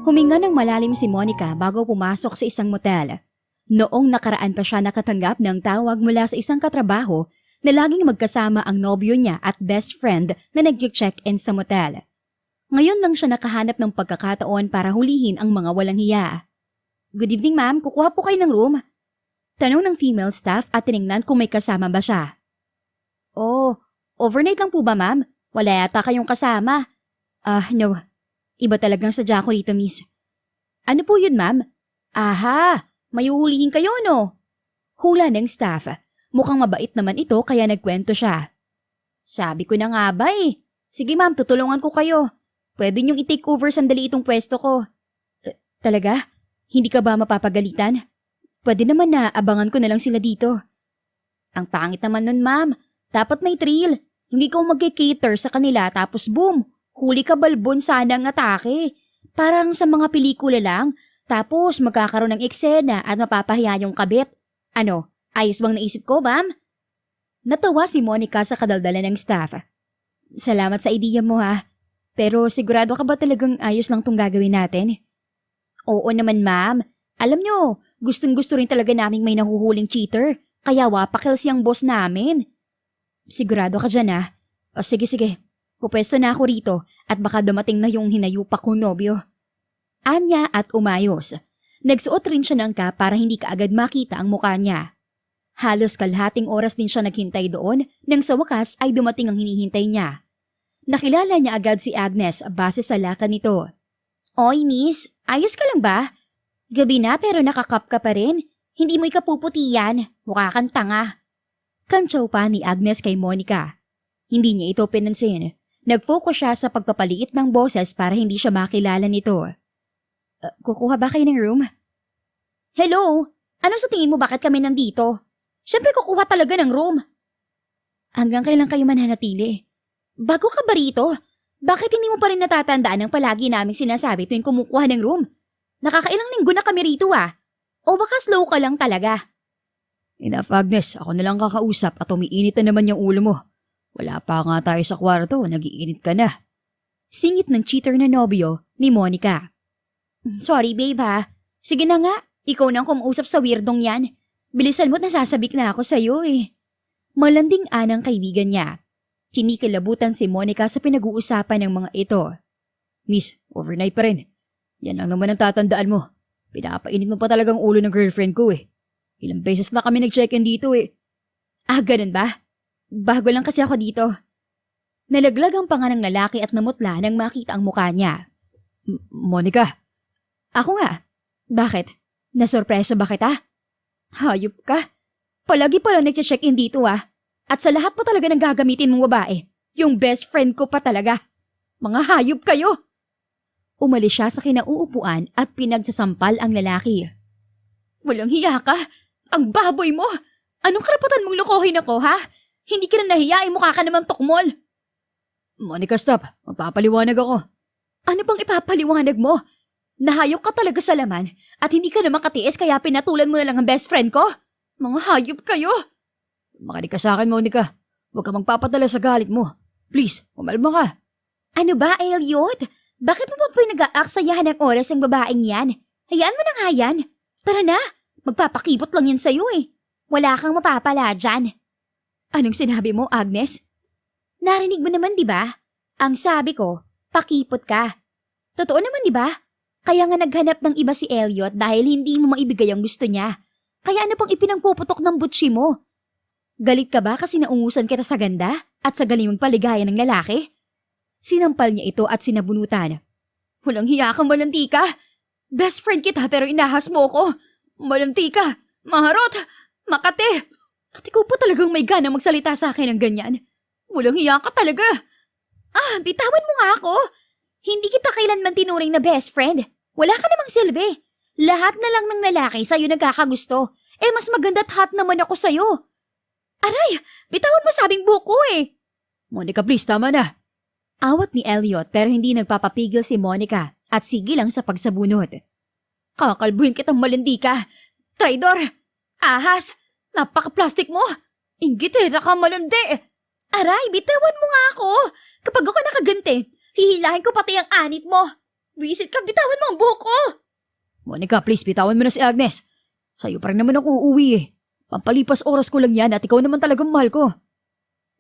Huminga ng malalim si Monica bago pumasok sa isang motel. Noong nakaraan pa siya nakatanggap ng tawag mula sa isang katrabaho na laging magkasama ang nobyo niya at best friend na nag-check-in sa motel. Ngayon lang siya nakahanap ng pagkakataon para hulihin ang mga walang hiya. "Good evening ma'am, kukuha po kayo ng room." Tanong ng female staff at tiningnan kung may kasama ba siya. "Oh, overnight lang po ba ma'am? Wala yata kayong kasama." No. Iba talagang sadya ko dito, miss." "Ano po yun, ma'am?" "Aha, may uhulihin kayo, no?" Hula ng staff. Mukhang mabait naman ito kaya nagkwento siya. "Sabi ko na nga ba eh. Sige ma'am, tutulungan ko kayo. Pwede niyong i-take over sandali itong pwesto ko." Talaga? Hindi ka ba mapapagalitan? Pwede naman na abangan ko na lang sila dito." "Ang pangit naman nun, ma'am. Dapat may thrill. Hindi ko mag-cater sa kanila tapos boom, huli ka balbon sana ang atake. Parang sa mga pelikula lang, tapos magkakaroon ng eksena at mapapahiya yung kabit. Ano, ayos bang naisip ko, ma'am?" Natawa si Monica sa kadaldalan ng staff. "Salamat sa idea mo ha. Pero sigurado ka ba talagang ayos lang tong gagawin natin?" "Oo naman, ma'am. Alam nyo, gustong-gusto rin talaga naming may nahuhuling cheater, kaya wapakil siyang boss namin." "Sigurado ka dyan ha? O sige. Pupwesto na ako rito at baka dumating na yung hinayupak kong nobyo." Anya at umayos. Nagsuot rin siya ng cap para hindi kaagad makita ang mukha niya. Halos kalahating oras din siya naghintay doon nang sa wakas ay dumating ang hinihintay niya. Nakilala niya agad si Agnes base sa lakad nito. "Oy miss, ayos ka lang ba? Gabi na pero nakakap ka pa rin. Hindi mo ikapuputi yan. Mukha kang tanga." Kantsaw pa ni Agnes kay Monica. Hindi niya ito pinansin. Nag-focus siya sa pagpapaliit ng boses para hindi siya makilala nito. Kukuha ba kayo ng room?" "Hello? Ano sa tingin mo bakit kami nandito? Siyempre kukuha talaga ng room." "Hanggang kailan kayo mananatili? Bago ka ba rito? Bakit hindi mo pa rin natatandaan ang palagi naming sinasabi tuwing kumukuha ng room? Nakakailang linggo na kami rito ah. O baka slow ka lang talaga?" "Enough Agnes, ako na lang kakausap at umiinit na naman yung ulo mo. Wala pa nga tayo sa kwarto, nag-iinit ka na." Singit ng cheater na nobyo ni Monica. "Sorry babe ha. Sige na nga, ikaw nang kumuusap sa weirdong yan. Bilisan mo't nasasabik na ako sa'yo eh." Malanding anang kaibigan niya. Kinikilabutan si Monica sa pinag-uusapan ng mga ito. "Miss, overnight pa rin. Yan lang naman ang tatandaan mo. Pinapainit mo pa talagang ulo ng girlfriend ko eh. Ilang beses na kami nag-check-in dito eh." Ganun ba? Bago lang kasi ako dito." Nalaglag ang panga ng lalaki at namutla nang makita ang mukha niya. "Monica." "Ako nga. Bakit? Nasorpresa ba kita?" "Hayop ka. Palagi pala nag-check-in dito ah. At sa lahat pa talaga ng gagamitin mong babae. Yung best friend ko pa talaga. Mga hayop kayo." Umalis siya sa kinauupuan at pinagsasampal ang lalaki. "Walang hiya ka? Ang baboy mo! Anong karapatan mong lokohin ako ha? Hindi ka na nahiya, mukha ka namang tukmol." "Monica, stop. Magpapaliwanag ako." "Ano bang ipapaliwanag mo? Nahayok ka talaga sa laman at hindi ka na makatiis kaya pinatulan mo na lang ang best friend ko? Mga hayop kayo!" "Makinig ka sa akin, Monica. Huwag ka magpapadala sa galit mo. Please, umalma ka." "Ano ba, Elliot? Bakit mo ba pinag-aaksayahan ng oras ang babaeng yan? Hayaan mo na nga yan. Tara na, magpapakipot lang yan sa'yo eh. Wala kang mapapala dyan." "Anong sinabi mo, Agnes?" "Narinig mo naman di ba? Ang sabi ko, pakipot ka. Totoo naman di ba? Kaya nga naghanap ng iba si Elliot dahil hindi mo maibigay ang gusto niya. Kaya ano pang ipinangpuputok ng butsi mo? Galit ka ba kasi naungusan kita sa ganda at sa galing magpaligaya ng lalaki?" Sinampal niya ito at sinabunutan. "Walang hiya kang malantika. Best friend kita pero inahas mo ko. Malantika, maharot, makate. At ikaw pa talagang may gana magsalita sa akin ng ganyan. Walang hiya ka talaga." Bitawan mo nga ako. Hindi kita kailanman tinuring na best friend. Wala ka namang silbi. Lahat na lang ng lalaki sa'yo nagkakagusto. Mas maganda at hot naman ako sa'yo. Aray, bitawan mo sabing buko eh." "Monica, please, tama na." Awat ni Elliot pero hindi nagpapapigil si Monica at sige lang sa pagsabunot. "Kakalbuhin kitang malindi ka. Traidor! Ahas! Napaka-plastic mo! Inggitera ka malandi! Aray, bitawan mo nga ako! Kapag ako nakaganti, hihilahin ko pati ang anit mo! Wisit ka, bitawan mo ang buhok ko! Monica, please, bitawan mo na si Agnes. Sa'yo pa rin naman ako uuwi eh. Pampalipas oras ko lang yan at ikaw naman talagang mahal ko.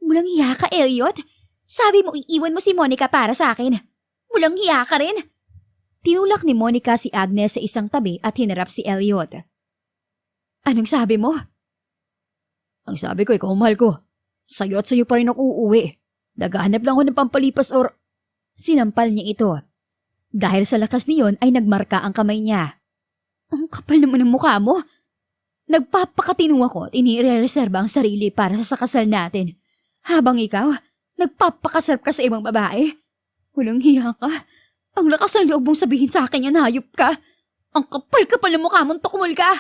Walang hiya ka, Elliot. Sabi mo iiwan mo si Monica para sa akin. Walang hiya ka rin. Tinulak ni Monica si Agnes sa isang tabi at hinarap si Elliot. Anong sabi mo? Ang sabi ko, ikaw ang mahal ko. Sa'yo at sa'yo pa rin ako uuwi. Naghahanap lang ako ng pampalipas or... Sinampal niya ito. Dahil sa lakas niyon ay nagmarka ang kamay niya. Ang kapal naman ng mukha mo. Nagpapakatino ako at inirereserba ang sarili para sa kasal natin. Habang ikaw, nagpapakasarap ka sa ibang babae. Walang hiya ka. Ang lakas ng loob mong sabihin sa akin yan, hayop ka. Ang kapal-kapal ng mukha mong tukmol ka.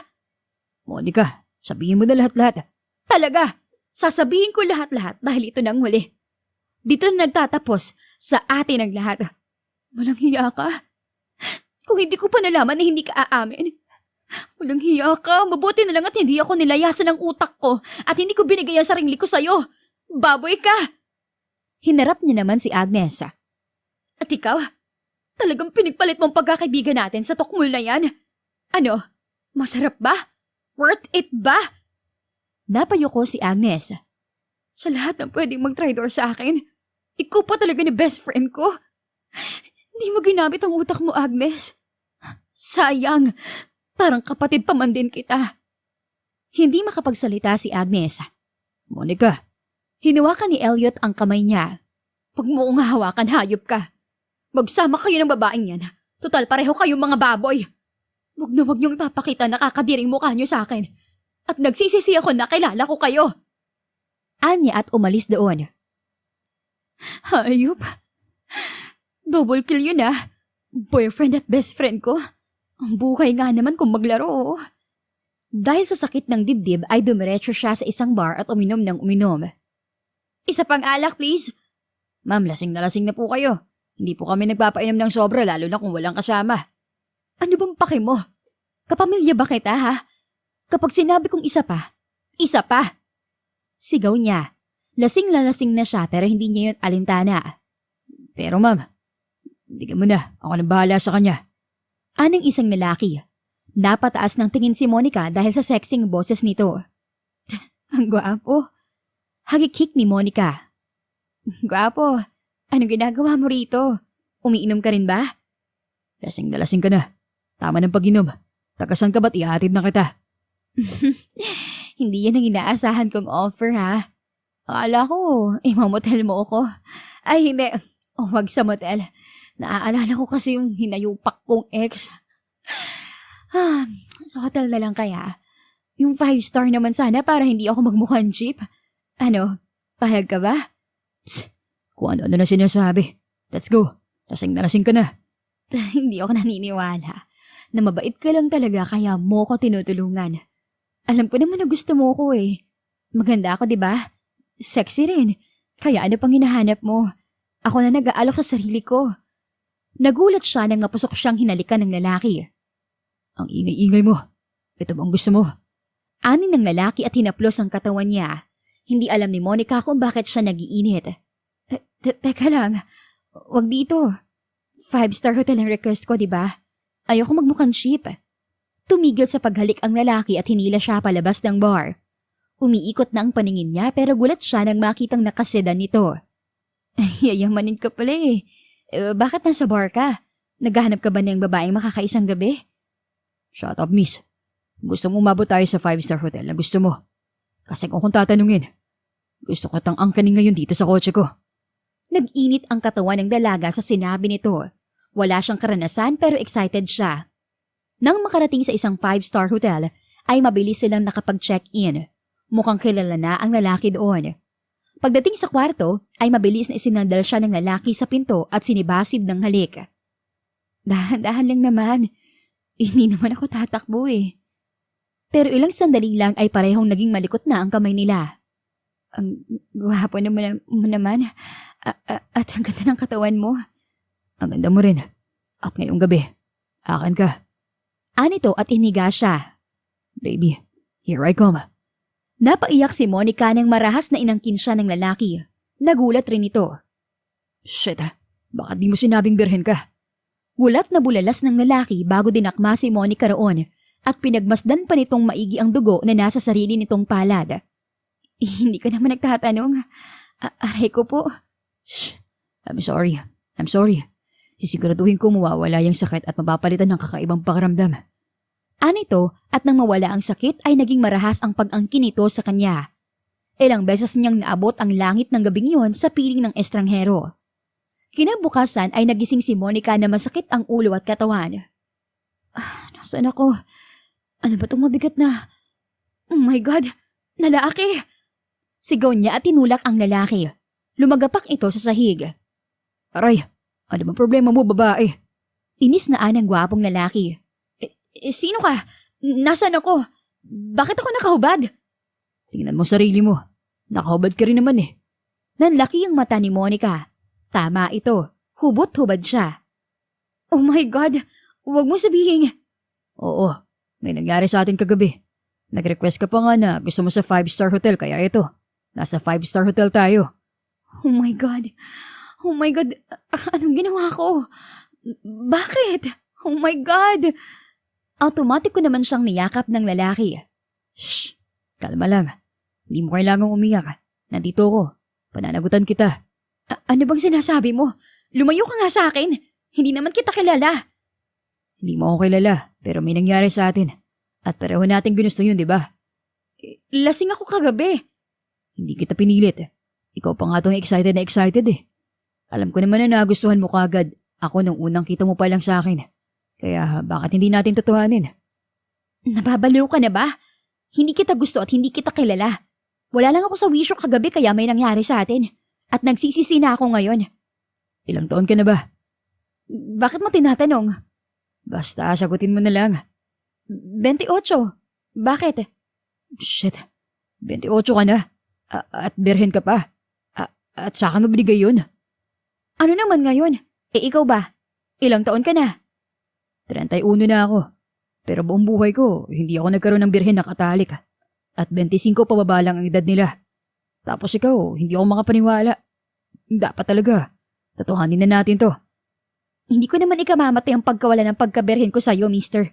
Monica, sabihin mo na lahat-lahat. Talaga, sasabihin ko lahat-lahat dahil ito nang huli. Dito na nagtatapos sa atin ang lahat. Walang hiya ka. Kung hindi ko pa nalaman na hindi ka aamin. Walang hiya ka. Mabuti na lang at hindi ako nilayasan ng utak ko at hindi ko binigay ang sarili ko sa'yo. Baboy ka! Hinarap niya naman si Agnes. At ikaw, talagang pinagpalit mong pagkakaibigan natin sa tukmul na yan. Ano? Masarap ba? Worth it ba? Napayoko si Agnes. Sa lahat ng pwedeng mag-traitor sa akin, ikaw pa talaga ni best friend ko. Hindi mo ginamit ang utak mo, Agnes. Sayang, parang kapatid pa man din kita. Hindi makapagsalita si Agnes. Monica, Hinawakan ni Elliot ang kamay niya. Huwag mo kong hawakan, hayop ka. Magsama kayo ng babaeng yan. Total, pareho kayong mga baboy. Huwag na huwag niyong ipapakita na kakadiring mukha niyo sa akin. At nagsisisi ako na kilala ko kayo. Anya at umalis doon. Hayop. Double kill yun ah. Boyfriend at best friend ko. Ang buhay nga naman kung maglaro. Dahil sa sakit ng dibdib ay dumiretso siya sa isang bar at uminom ng uminom. Isa pang alak, please. ma'am, lasing na po kayo. Hindi po kami nagpapainom ng sobra lalo na kung walang kasama. Ano bang pake mo? Kapamilya ba kita, ha? Kapag sinabi kong isa pa, isa pa. Sigaw niya. Lasing na siya pero hindi niya yun alintana. Pero ma'am, bigyan mo na. Ako nang bahala sa kanya. Anong isang lalaki. Napataas ng tingin si Monica dahil sa sexing boses nito. Ang gwapo. Hagik-hik ni Monica. Gwapo, anong ginagawa mo rito? Umiinom ka rin ba? Lasing ka na. Tama ng pag-inom. Tagasan ka ba't ihatid na kita? Hindi yan ang inaasahan kong offer, ha? Akala ko, imamotel mo ako. Ay, hindi. Huwag sa motel. Naaalala ko kasi yung hinayupak kong ex. Sa hotel na lang kaya. Yung 5-star naman sana para hindi ako magmukhang cheap. Ano, pahag ka ba? Kung ano na sinasabi. Let's go. Lasing ka na. Hindi ako naniniwala. Na mabait ka lang talaga kaya mo ko tinutulungan. Alam ko naman na gusto mo ko eh. Maganda ako, di ba? Sexy rin. Kaya ano pang hinahanap mo? Ako na nag-aalok sa sarili ko. Nagulat siya nang napusok siyang hinalikan ng lalaki. Ang ingay-ingay mo. Ito bang gusto mo? Ani ng lalaki at hinaplos ang katawan niya. Hindi alam ni Monica kung bakit siya nagiinit. Teka lang. Wag dito. 5-star hotel ang request ko, di ba? Ayoko magmukhang cheap. Tumigil sa paghalik ang lalaki at hinila siya palabas ng bar. Umiikot na ang paningin niya pero gulat siya nang makitang nakasedan nito. Yayamanin ka pala eh. Bakit nasa bar ka? Naghahanap ka ba ng babaeng makakaisang gabi? Shut up, miss. Gusto mo umabot tayo sa 5-star hotel na gusto mo. Kasi kung tatanungin, gusto ko tang angkanin ngayon dito sa kotse ko. Nag-init ang katawan ng dalaga sa sinabi nito. Wala siyang karanasan pero excited siya. Nang makarating sa isang 5-star hotel, ay mabilis silang nakapag-check-in. Mukhang kilala na ang lalaki doon. Pagdating sa kwarto, ay mabilis na isinandal siya ng lalaki sa pinto at sinibasid ng halik. Dahan-dahan lang naman. Hindi naman ako tatakbo eh. Pero ilang sandali lang ay parehong naging malikot na ang kamay nila. Ang gwapo naman at ang ganda ng katawan mo. Ang ganda mo rin. At ngayong gabi, akin ka. Anito at iniga siya. Baby, here I come. Napaiyak si Monica nang marahas na inangkin siya ng lalaki. Nagulat rin ito. Shit, bakit di mo sinabing birhen ka? Gulat na bulalas ng lalaki bago dinakma si Monica roon at pinagmasdan pa nitong maigi ang dugo na nasa sarili nitong palad. Hindi ka naman nagtatanong. Aray ko po. Shh. I'm sorry. I'm sorry. Sisiguraduhin ko mawawala yung sakit at mapapalitan ng kakaibang pakiramdam. Anito at nang mawala ang sakit ay naging marahas ang pag-angkin nito sa kanya. Ilang beses niyang naabot ang langit ng gabing yon sa piling ng estranghero. Kinabukasan ay nagising si Monica na masakit ang ulo at katawan. Nasaan ako? Ano ba itong mabigat na? Oh my God! Lalaki! Sigaw niya at tinulak ang lalaki. Lumagapak ito sa sahig. Aray! Ano bang problema mo, babae? Inis na ang gwapong lalaki. Sino ka? Nasaan ako? Bakit ako nakahubad? Tingnan mo sarili mo. Nakahubad ka rin naman eh. Nanlaki ang mata ni Monica. Tama ito. Hubot-hubad siya. Oh my God! Huwag mo sabihin. Oo, may nangyari sa atin kagabi. Nag-request ka pa nga na gusto mo sa 5-star hotel kaya ito. Nasa 5-star hotel tayo. Oh my God! Oh my God! Anong ginawa ko? Bakit? Oh my God! Automatic ko naman siyang niyakap ng lalaki. Shh! Kalma lang. Hindi mo kailangang umiyak. Nandito ko. Pananagutan kita. Ano bang sinasabi mo? Lumayo ka nga sa akin. Hindi naman kita kilala. Hindi mo ako kilala, pero may nangyari sa atin. At pareho natin ginusto yun, di ba? Lasing ako kagabi. Hindi kita pinilit. Ikaw pa nga tong excited na excited eh. Alam ko naman na nagustuhan mo kagad. Ako nung unang kita mo pa lang sa akin. Kaya bakit hindi natin totohanin? Nababaliw ka na ba? Hindi kita gusto at hindi kita kilala. Wala lang ako sa wisyo kagabi kaya may nangyari sa atin. At nagsisisi na ako ngayon. Ilang taon ka na ba? Bakit mo tinatanong? Basta sagutin mo na lang. 28. Bakit? Shit. 28 ka na. At birhen ka pa. At saka mo binigay yun. Ano naman ngayon? Ikaw ba? Ilang taon ka na? 31 na ako. Pero buong buhay ko, hindi ako nagkaroon ng birhen na katalik. At 25 pababa lang ang edad nila. Tapos ikaw, hindi ako makapaniwala. Dapat talaga. Tatuhanin na natin to. Hindi ko naman ikamamatay ang pagkawala ng pagkaberhen ko sa'yo, mister.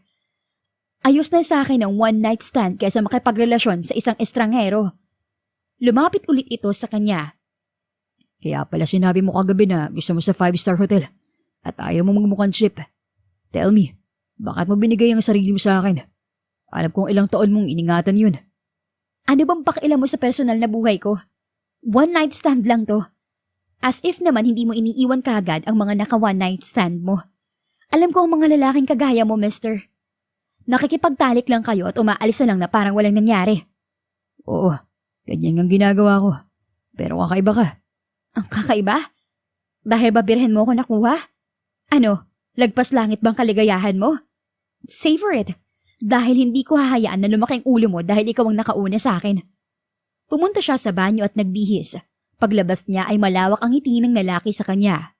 Ayos na sa akin ang one night stand kaysa makipagrelasyon sa isang estranghero. Lumapit ulit ito sa kanya. Kaya pala sinabi mo kagabi na gusto mo sa 5-star hotel at ayaw mo magmukhang cheap. Tell me, bakit mo binigay ang sarili mo sa akin? Alam kong ilang taon mong iningatan yun. Ano bang pakialam mo sa personal na buhay ko? One night stand lang to. As if naman hindi mo iniiwan kaagad ang mga naka-one night stand mo. Alam ko ang mga lalaking kagaya mo, mister. Nakikipagtalik lang kayo at umaalis na lang na parang walang nangyari. Oo, ganyan ang ginagawa ko. Pero kakaiba ka. Ang kakaiba? Dahil ba birhen mo ako nakuha? Ano, lagpas langit bang kaligayahan mo? Savor it. Dahil hindi ko hahayaan na lumaki ang ulo mo dahil ikaw ang nakauna sa akin. Pumunta siya sa banyo at nagbihis. Paglabas niya ay malawak ang ngiti ng lalaki sa kanya.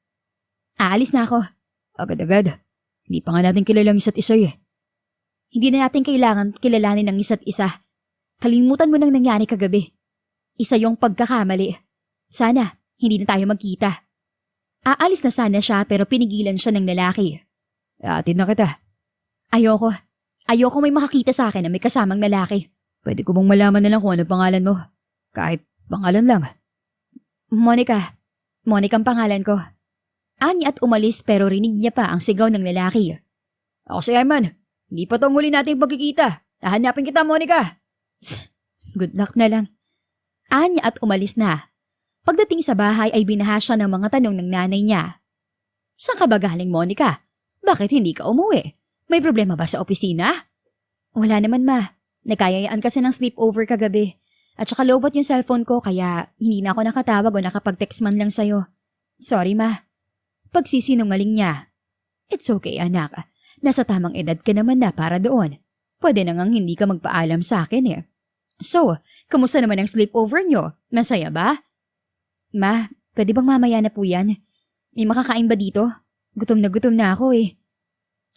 Aalis na ako. Agad-agad. Hindi pa nga natin kilalang isa't isa eh. Hindi na natin kailangan kilalanin ng isa't isa. Kalimutan mo nang nangyari kagabi. Isa yung pagkakamali. Sana, hindi na tayo magkita. Aalis na sana siya pero pinigilan siya ng lalaki. Atid na kita. Ayoko. Ayoko may makakita sa akin na may kasamang lalaki. Pwede ko bang malaman na lang kung ano pangalan mo? Kahit pangalan lang. Monica. Monica ang pangalan ko. Ani at umalis pero rinig niya pa ang sigaw ng lalaki. Ako si Ayman. Hindi pa tong huli nating pagkikita. Hahanapin kita, Monica. Good luck na lang. Ani at umalis na. Pagdating sa bahay ay binaha siya ng mga tanong ng nanay niya. Saan ka ba galing, Monica? Bakit hindi ka umuwi? May problema ba sa opisina? Wala naman, ma. Nagkayayaan kasi ng sleepover kagabi. At saka lowbat yung cellphone ko kaya hindi na ako nakatawag o nakapag-text man lang sa'yo. Sorry, ma. Pagsisinungaling niya. It's okay, anak. Nasa tamang edad ka naman na para doon. Pwede na ngang hindi ka magpaalam sa akin eh. So, kamusta naman ang sleepover nyo? Masaya ba? Ma, pwede bang mamaya na po yan? May makakain ba dito? Gutom na ako eh.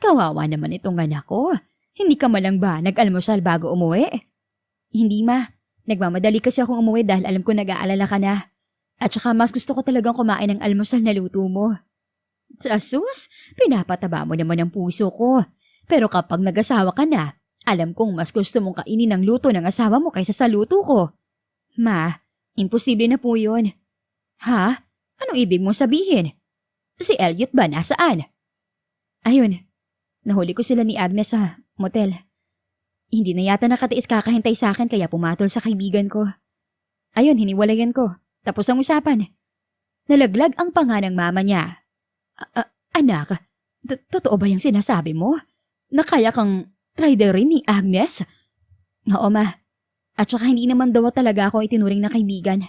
Kawawa naman itong anak ko. Hindi ka malang ba nag-almusal bago umuwi? Hindi, ma. Nagmamadali kasi akong umuwi dahil alam ko nag-aalala ka na. At saka mas gusto ko talagang kumain ng almusal na luto mo. Sus, pinapataba mo naman ang puso ko. Pero kapag nag-asawa ka na, alam kong mas gusto mong kainin ang luto ng asawa mo kaysa sa luto ko. Ma, imposible na po yun. Ha? Anong ibig mong sabihin? Si Elliot ba nasaan? Ayun, nahuli ko sila ni Agnes sa motel. Hindi na yata nakatiis kakahintay sa akin kaya pumatol sa kaibigan ko. Ayun, hiniwalayan ko. Tapos ang usapan. Nalaglag ang panga ng mama niya. Anak, totoo ba yung sinasabi mo? Na kaya kang try rin ni Agnes? Oo ma. At saka hindi naman daw talaga ako itinuring na kaibigan.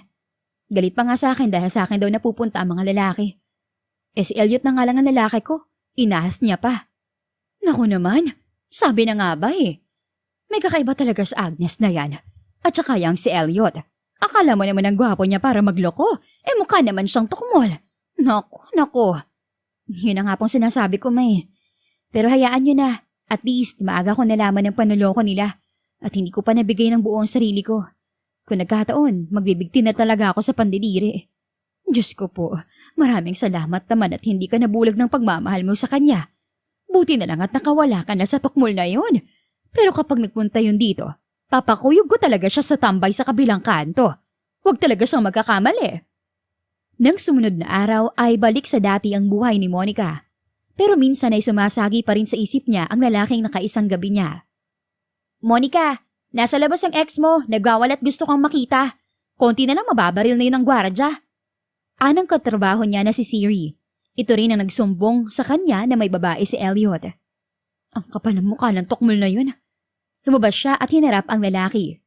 Galit pa nga sa akin dahil sa akin daw napupunta ang mga lalaki. Si Elliot na nga lang ang lalaki ko. Inahas niya pa. Naku naman, sabi na nga ba eh. May kakaiba talaga sa Agnes na yan. At saka yang si Elliot. Akala mo naman ang gwapo niya para magloko. Mukha naman siyang tukmol. Naku. Yun ang nga pong sinasabi ko, May. Pero hayaan nyo na. At least, maaga ko nalaman ang panuloko nila. At hindi ko pa nabigay ng buong sarili ko. Kung nagkataon, magbibigti na talaga ako sa pandidiri. Diyos ko po, maraming salamat naman at hindi ka nabulag ng pagmamahal mo sa kanya. Buti na lang at nakawala ka na sa tukmol na yun. Pero kapag nagpunta yun dito, papakuyog ko talaga siya sa tambay sa kabilang kanto. Huwag talaga siyang magkakamali. Nang sumunod na araw ay balik sa dati ang buhay ni Monica. Pero minsan ay sumasagi pa rin sa isip niya ang lalaking nakaisang gabi niya. Monica, nasa labas ang ex mo, nagwawalat gusto kang makita. Konti na lang mababaril na yun ang gwaradya. Anang katrabaho niya na si Siri. Ito rin ang nagsumbong sa kanya na may babae si Elliot. Ang kapal ng mukha ng tukmol na yun. Lumabas siya at hinarap ang lalaki.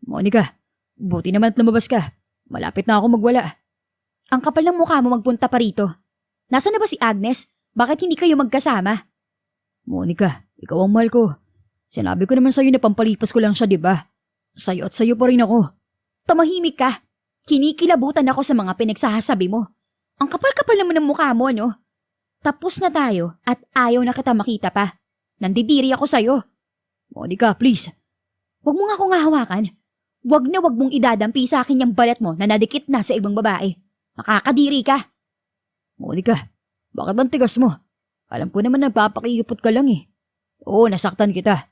Monica, buti naman at lumabas ka. Malapit na ako magwala. Ang kapal ng mukha mo magpunta pa rito. Nasaan na ba si Agnes? Bakit hindi kayo magkasama? Monica, ikaw ang mahal ko. Sinabi ko naman sa'yo na pampalipas ko lang siya, di ba? Sa'yo at sa'yo pa rin ako. Tumahimik ka. Kinikilabutan ako sa mga pinagsasabi mo. Ang kapal-kapal naman ng mukha mo, no? Tapos na tayo at ayaw na kita makita pa. Nandidiri ako sa'yo. Monica, please. Huwag mo nga akong hahawakan. Huwag na huwag mong idadampi sa akin yung balat mo na nadikit na sa ibang babae. Makakadiri ka. Monica, bakit bang tigas mo? Alam ko naman nagpapakipot ka lang eh. Oo, nasaktan kita.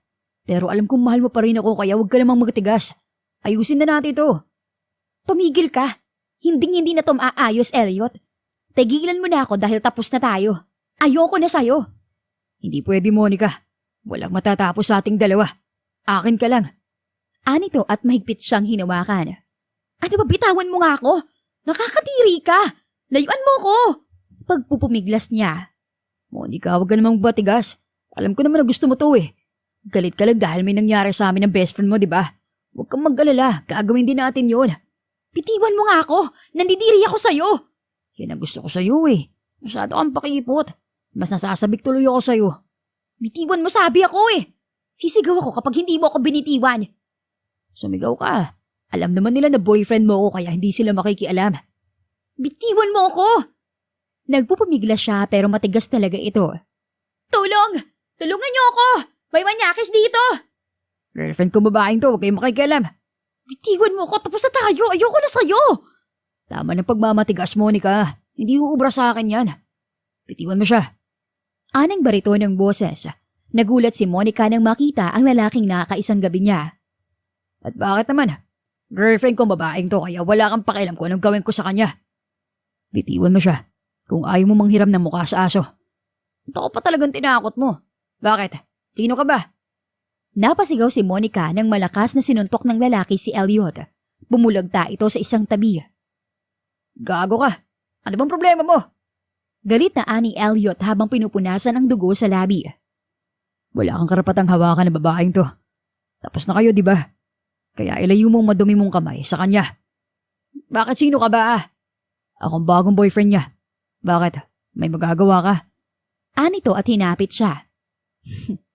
Pero alam kong mahal mo pa rin ako kaya huwag ka namang magtigas. Ayusin na natin ito. Tumigil ka. Hinding-hindi na to maaayos, Elliot. Tigilan mo na ako dahil tapos na tayo. Ayoko na sa'yo. Hindi pwede, Monica. Walang matatapos sa ating dalawa. Akin ka lang. Anito at mahigpit siyang hinawakan. Ano ba, bitawan mo nga ako? Nakakadiri ka. Layuan mo ko. Pagpupumiglas niya. Monica, huwag ka namang batigas. Alam ko naman na gusto mo to eh. Galit ka lang dahil may nangyari sa amin ng best friend mo, di ba? Huwag kang mag-alala. Gagawin din natin yon. Bitiwan mo nga ako. Nandidiri ako sa'yo. Yan ang gusto ko sa'yo eh. Masyado kang pakipot. Mas nasasabik tuloy ako sa'yo. Bitiwan mo sabi ako eh. Sisigaw ako kapag hindi mo ako binitiwan. Sumigaw ka. Alam naman nila na boyfriend mo ako kaya hindi sila makikialam. Bitiwan mo ako! Nagpupumiglas siya pero matigas talaga ito. Tulong! Tulungan niyo ako! May manyakis dito! Girlfriend ko babaeng to, huwag kayong makikialam. Bitiwan mo ako, tapos na tayo! Ayoko na sa'yo! Tama ng pagmamatigas, Monica. Hindi uubra sa akin yan. Bitiwan mo siya. Anang barito ng boses. Nagulat si Monica nang makita ang lalaking nakakaisang gabi niya. At bakit naman? Girlfriend ko babaeng to kaya wala kang pakialam kung anong gawin ko sa kanya. Bitiwan mo siya. Kung ayaw mo manghiram ng mukha sa aso. At ako pa talagang tinakot mo. Bakit? Sino ka ba? Napasigaw si Monica nang malakas na sinuntok ng lalaki si Elliot. Bumulagta ito sa isang tabi. Gago ka. Ano bang problema mo? Galit na ani Elliot habang pinupunasan ang dugo sa labi. Wala kang karapatang hawakan ng babaeng to. Tapos na kayo, di ba? Kaya ilayo mong madumi mong kamay sa kanya. Bakit sino ka ba? Akong bagong boyfriend niya. Bakit? May magagawa ka? Anito at hinapit siya.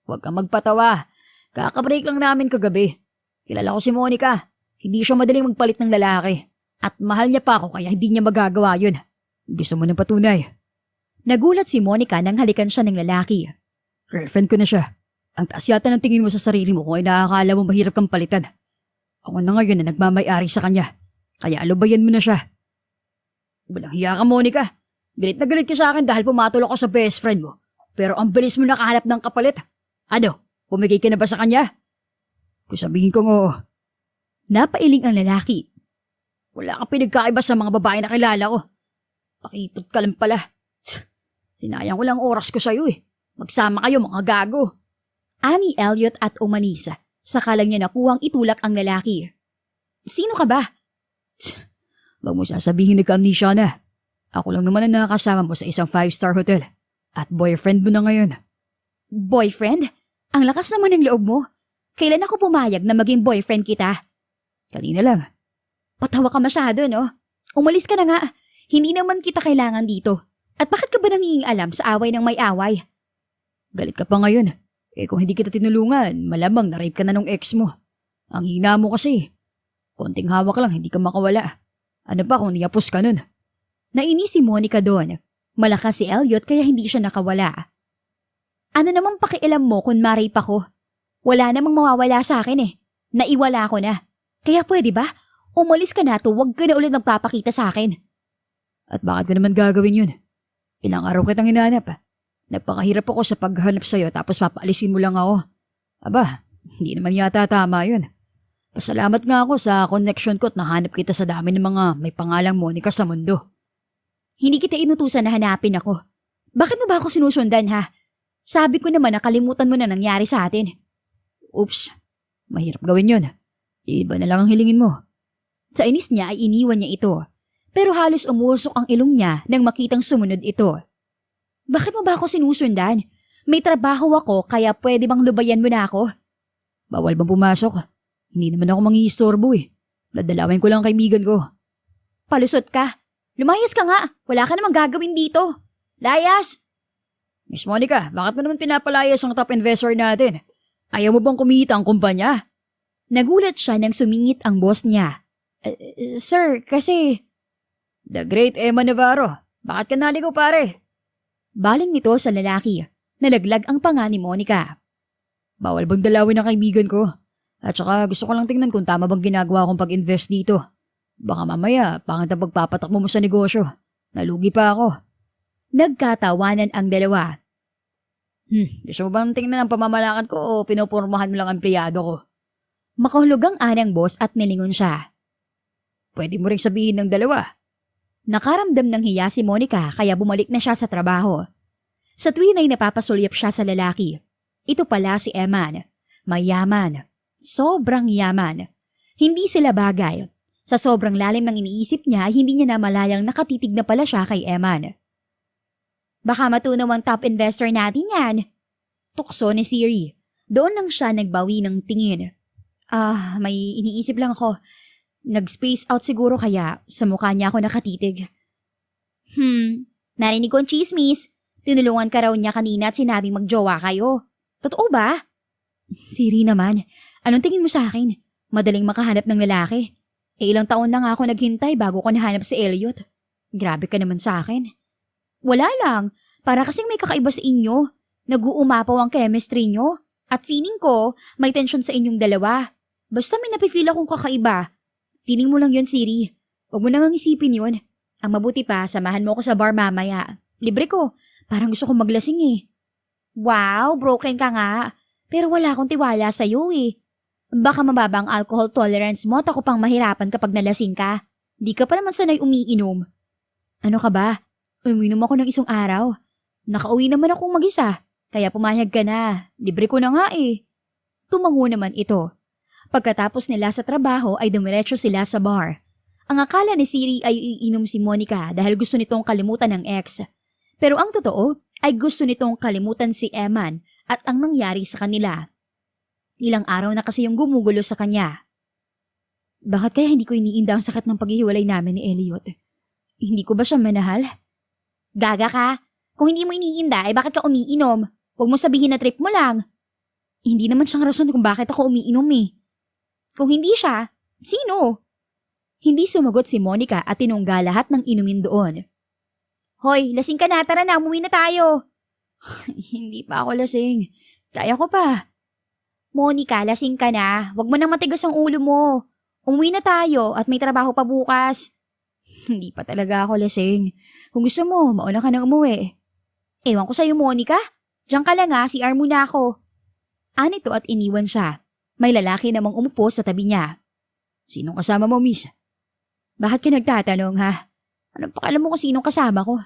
Huwag kang magpatawa. Kakabreak lang namin kagabi. Kilala ko si Monica. Hindi siya madaling magpalit ng lalaki. At mahal niya pa ako kaya hindi niya magagawa yun. Gusto mo ng patunay? Nagulat si Monica nang halikan siya ng lalaki. Girlfriend ko na siya. Ang taas yata ng tingin mo sa sarili mo kung ay nakakala mo mahirap kang palitan. Ako na ngayon na nagmamay-ari sa kanya. Kaya alubayan mo na siya. Walang hiya ka, Monica. Galit na galit ka sa akin dahil pumatol ako sa best friend mo. Pero ang bilis mo nakahanap ng kapalit. Ano, pumigay ka na ba sa kanya? Kung sabihin kong oo. Napailing ang lalaki. Wala kang pinagkaiba sa mga babae na kilala ko. Pakipot ka lang pala. Sinayang ko lang oras ko sa'yo eh. Magsama kayo mga gago. Ani Elliot at umanis. Saka lang niya nakuhang itulak ang lalaki. Sino ka ba? Wag mo sasabihin nagka-amnesia na. Ako lang naman ang nakakasama mo sa isang 5-star hotel. At boyfriend mo na ngayon. Boyfriend? Ang lakas naman ng loob mo. Kailan ako pumayag na maging boyfriend kita? Kanina lang. Patawa ka masyado, no? Umalis ka na nga. Hindi naman kita kailangan dito. At bakit ka ba nangingialam sa away ng may away? Galit ka pa ngayon. Eh kung hindi kita tinulungan, malamang na-rape ka na nung ex mo. Ang hina mo kasi. Konting hawak lang, hindi ka makawala. Ano pa kung niyapos ka nun? Nainis si Monica doon. Malakas si Elliot kaya hindi siya nakawala. Ano namang pakialam mo kung ma-rape ako? Wala namang mawawala sa akin eh. Naiwala ko na. Kaya pwede ba? Umalis ka na to, huwag ka na ulit magpapakita sa akin. At bakit ko naman gagawin yun? Ilang araw kitang hinahanap. Nagpakahirap ako sa paghanap sa'yo tapos papaalisin mo lang ako. Aba, hindi naman yata tama yun. Pasalamat nga ako sa connection ko at nahanap kita sa dami ng mga may pangalang Monica sa mundo. Hindi kita inutusan na hanapin ako. Bakit mo ba ako sinusundan ha? Sabi ko naman nakalimutan mo na nangyari sa atin. Oops, mahirap gawin yun. Iba na lang ang hilingin mo. Sa inis niya ay iniwan niya ito. Pero halos umusok ang ilong niya nang makitang sumunod ito. Bakit mo ba ako sinusundan? May trabaho ako kaya pwede bang lubayan mo na ako? Bawal bang pumasok? Hindi naman ako mangiistorbo eh. Dadalawin ko lang ang kaibigan ko. Palusot ka. Lumayas ka nga. Wala ka namang gagawin dito. Layas! Miss Monica, bakit mo naman pinapalayas ang top investor natin? Ayaw mo bang kumita ang kumpanya? Nagulat siya nang sumingit ang boss niya. Sir, kasi... The Great Emma Navarro. Bakit ka naligaw pare? Baling nito sa lalaki. Nalaglag ang panga ni Monica. Bawal bang dalawin ang kaibigan ko? At saka gusto ko lang tingnan kung tama bang ginagawa kong pag-invest dito. Baka mamaya, pangit ang pagpapatakbo mo sa negosyo. Nalugi pa ako. Nagkatawanan ang dalawa. Gusto mo bang tingnan ang pamamalakad ko o pinupurmahan mo lang ang empleyado ko? Makahulog ang anang boss at nilingon siya. Pwede mo ring sabihin ng dalawa. Nakaramdam ng hiya si Monica kaya bumalik na siya sa trabaho. Sa tuwin ay napapasulyap siya sa lalaki. Ito pala si Eman. Mayaman. Sobrang yaman. Hindi sila bagay. Sa sobrang lalim ng iniisip niya, hindi niya namalayang nakatitig na pala siya kay Eman. Baka matunaw ang top investor natin yan. Tukso ni Siri. Doon lang siya nagbawi ng tingin. May iniisip lang ako. Nag-space out siguro kaya sa mukha niya ako nakatitig. Narinig ko ang chismis. Tinulungan ka raw niya kanina at sinabing magjowa kayo. Totoo ba? Siri naman, anong tingin mo sa akin? Madaling makahanap ng lalaki. Ilang taon na nga ako naghintay bago ko nahanap si Elliot. Grabe ka naman sa akin. Wala lang, para kasing may kakaiba sa inyo. Nag-uumapaw ang chemistry nyo. At feeling ko, may tension sa inyong dalawa. Basta may napifeel akong kakaiba. Feeling mo lang yun, Siri. Huwag mo nang isipin yun. Ang mabuti pa, samahan mo ako sa bar mamaya. Libre ko. Parang gusto kong maglasing eh. Wow, broken ka nga. Pero wala akong tiwala sa'yo eh. Baka mababa ang alcohol tolerance mo at ako pang mahirapan kapag nalasing ka. Di ka pa naman sanay umiinom. Ano ka ba? Uminom ako ng isang araw. Nakauwi naman akong mag-isa. Kaya pumayag ka na. Libre ko na nga eh. Tumango naman ito. Pagkatapos nila sa trabaho ay dumiretso sila sa bar. Ang akala ni Siri ay iinom si Monica dahil gusto nitong kalimutan ng ex. Pero ang totoo ay gusto nitong kalimutan si Eman at ang nangyari sa kanila. Ilang araw na kasi yung gumugulo sa kanya. Bakit kaya hindi ko iniinda ang sakit ng paghihiwalay namin ni Elliot? Hindi ko ba siya manahal? Gaga ka! Kung hindi mo iniinda, ay bakit ka umiinom? Huwag mo sabihin na trip mo lang. Hindi naman siyang rason kung bakit ako umiinom eh. Kung hindi siya, sino? Hindi sumagot si Monica at tinungga lahat ng inumin doon. Hoy, lasing ka na, tara na, umuwi na tayo. Hindi pa ako lasing. Kaya ko pa. Monica, lasing ka na. Huwag mo nang matigas ang ulo mo. Umuwi na tayo at may trabaho pa bukas. Hindi pa talaga ako lasing. Kung gusto mo, mauna ka nang umuwi. Ewan ko sa'yo, Monica. Diyan ka lang CR muna ako. Anito at iniwan siya. May lalaki namang umupo sa tabi niya. Sinong kasama mo, miss? Bakit ka nagtatanong ha? Anong pakialam mo kung sinong kasama ko?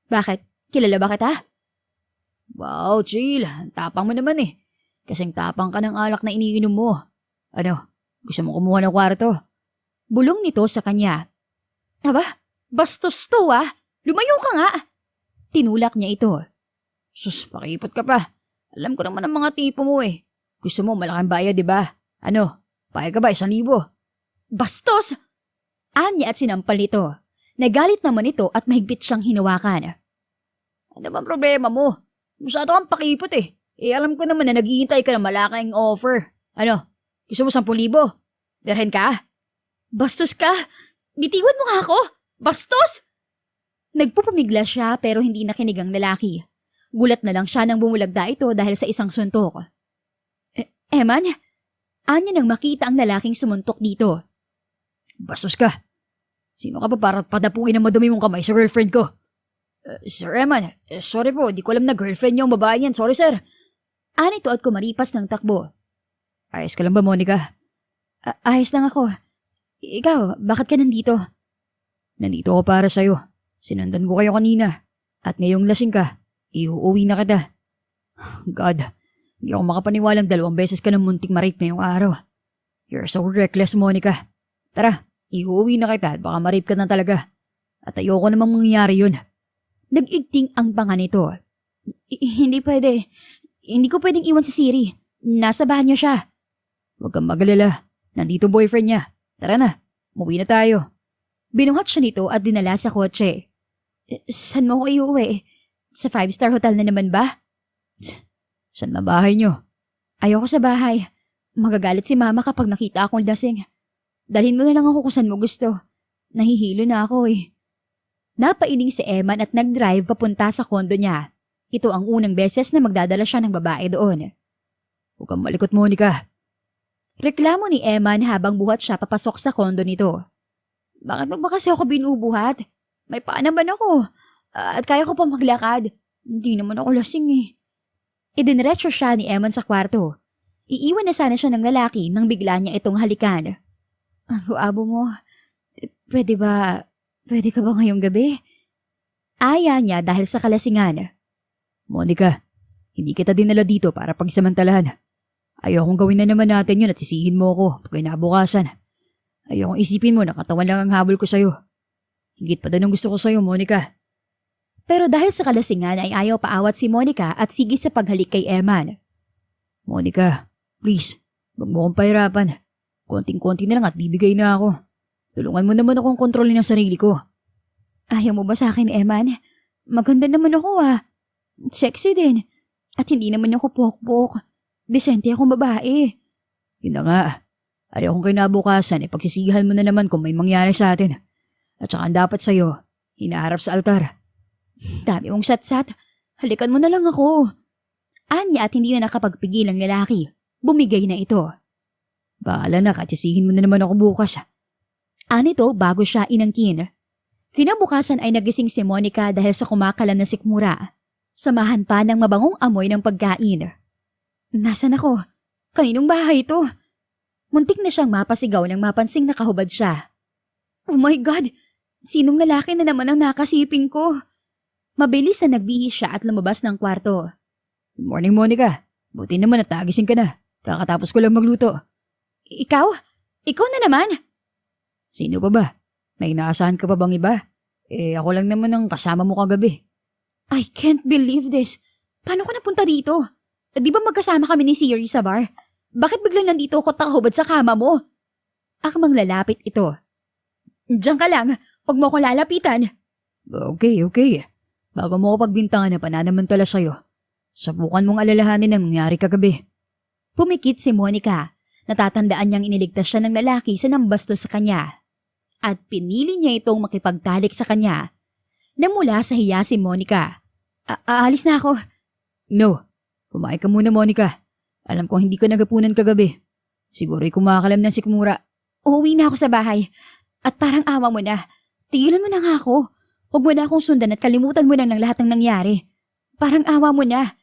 Bakit? Kilala ba kita? Wow, chill. Tapang mo naman eh. Kasing tapang ka ng alak na iniinom mo. Ano, gusto mo kumuha ng kwarto? Bulong nito sa kanya. Aba, bastos to Lumayo ka nga. Tinulak niya ito. Sus, pakipot ka pa. Alam ko naman ang mga tipo mo eh. Gusto mo malaking bayad, di ba? Ano, payag ka ba 1,000? Bastos! Anya at sinampal nito. Nagalit naman ito at mahigpit siyang hinawakan. Ano bang problema mo? Masyado kang pakipot eh. Alam ko naman na naghihintay ka ng malaking offer. Ano, gusto mo 10,000? Derhen ka? Bastos ka! Bitiwan mo nga ako! Bastos! Nagpupumigla siya pero hindi nakinig ang lalaki. Gulat na lang siya nang bumulagda ito dahil sa isang suntok. Eman? Anya nang makita ang lalaking sumuntok dito. Bastos ka. Sino ka ba para padapuin ang madumi mong kamay sa girlfriend ko? Sir Eman, sorry po, di ko alam na girlfriend niyo ang babae niyan. Sorry sir. Anito at kumaripas ng takbo. Ayos ka lang ba, Monica? Ayos lang ako. Ikaw, bakit ka nandito? Nandito ako para sa'yo. Sinundan ko kayo kanina. At ngayong lasing ka, iuuwi na kita. God, hindi ako makapaniwalang 2 beses ka ng muntik ma-rape ngayong araw. You're so reckless, Monica. Tara, iuuwi na kita at baka ma-rape ka na talaga. At ayoko namang mangyayari yun. Nag-igting ang panga nito. Hindi pwede. Hindi ko pwedeng iwan si Siri. Nasa bahay niya siya. Huwag kang magalala. Nandito boyfriend niya. Tara na, umuwi na tayo. Binuhat siya nito at dinala sa kotse. Saan mo ko iuwi? Sa 5-star hotel na naman ba? Saan na bahay niyo? Ayoko sa bahay. Magagalit si mama kapag nakita akong lasing. Dalhin mo na lang ako kung saan mo gusto. Nahihilo na ako eh. Napailing si Eman at nag-drive papunta sa kondo niya. Ito ang unang beses na magdadala siya ng babae doon. Huwag kang malikot, Monica. Reklamo ni Eman habang buhat siya papasok sa kondo nito. Bakit mo ba kasi ako binubuhat? May paa naman ako. At kaya ko pa maglakad. Hindi naman ako lasing eh. Idiniretso siya ni Eman sa kwarto. Iiwan na sana siya ng lalaki nang bigla niya itong halikan. Ang guabo mo. Pwede ka ba ngayong gabi? Aya niya dahil sa kalasingan. Monica, hindi kita dinala dito para pagsamantalahan. Ayokong gawin na naman natin yun at sisihin mo ako pag kinabukasan. Ayokong isipin mo na katawan lang ang habol ko sa'yo. Higit pa din ang gusto ko sa'yo, Monica. Pero dahil sa kalasingan ay ayaw paawat si Monica at sige sa paghalik kay Eman. Monica, please, wag mo akong pahirapan. Konting-konti na lang at bibigay na ako. Tulungan mo naman akong kontrolin ang sarili ko. Ayaw mo ba sa akin, Eman? Maganda naman ako Sexy din. At hindi naman ako pokpok. Desente akong babae. Yun na nga. Ayaw kong kinabukasan pagsisihan mo na naman kung may mangyari sa atin. At saka ang dapat sa'yo, hinaharap sa altar. Dami mong sat-sat. Halikan mo na lang ako. Anya at hindi na nakapagpigil ang lalaki. Bumigay na ito. Bahala na, katsisihin mo na naman ako bukas. Anito bago siya inangkin. Kinabukasan ay nagising si Monica dahil sa kumakalam na sikmura. Samahan pa ng mabangong amoy ng pagkain. Nasaan ako? Kaninong bahay ito? Muntik na siyang mapasigaw nang mapansing nakahubad siya. Oh my God! Sinong lalaki na naman ang nakasiping ko? Mabilis na nagbihis siya at lumabas ng kwarto. Good morning, Monica. Buti naman at nagising ka na. Kakatapos ko lang magluto. Ikaw? Ikaw na naman? Sino pa ba? May inaasahan ka pa bang iba? Ako lang naman ang kasama mo kagabi. I can't believe this. Paano ka napunta dito? Di ba magkasama kami ni Siri sa bar? Bakit biglang nandito ako takahubad sa kama mo? Akmang lalapit ito. Diyan ka lang. Huwag mo akong lalapitan. Okay. Bago mo ako pagbintangan na pananamantala sa'yo, subukan mong alalahanin ang nangyari kagabi. Pumikit si Monica. Natatandaan niyang iniligtas siya ng lalaki sa nambastos sa kanya. At pinili niya itong makipagtalik sa kanya. Namula sa hiya si Monica. Aalis na ako. No. Kumain ka muna, Monica. Alam ko hindi ka nagapunan kagabi. Siguro'y kumakalam ng sikmura. Uuwi na ako sa bahay. At parang awa mo na. Tigilan mo na nga ako. Huwag mo na akong sundan at kalimutan mo na ng lahat ng nangyari. Parang awa mo na.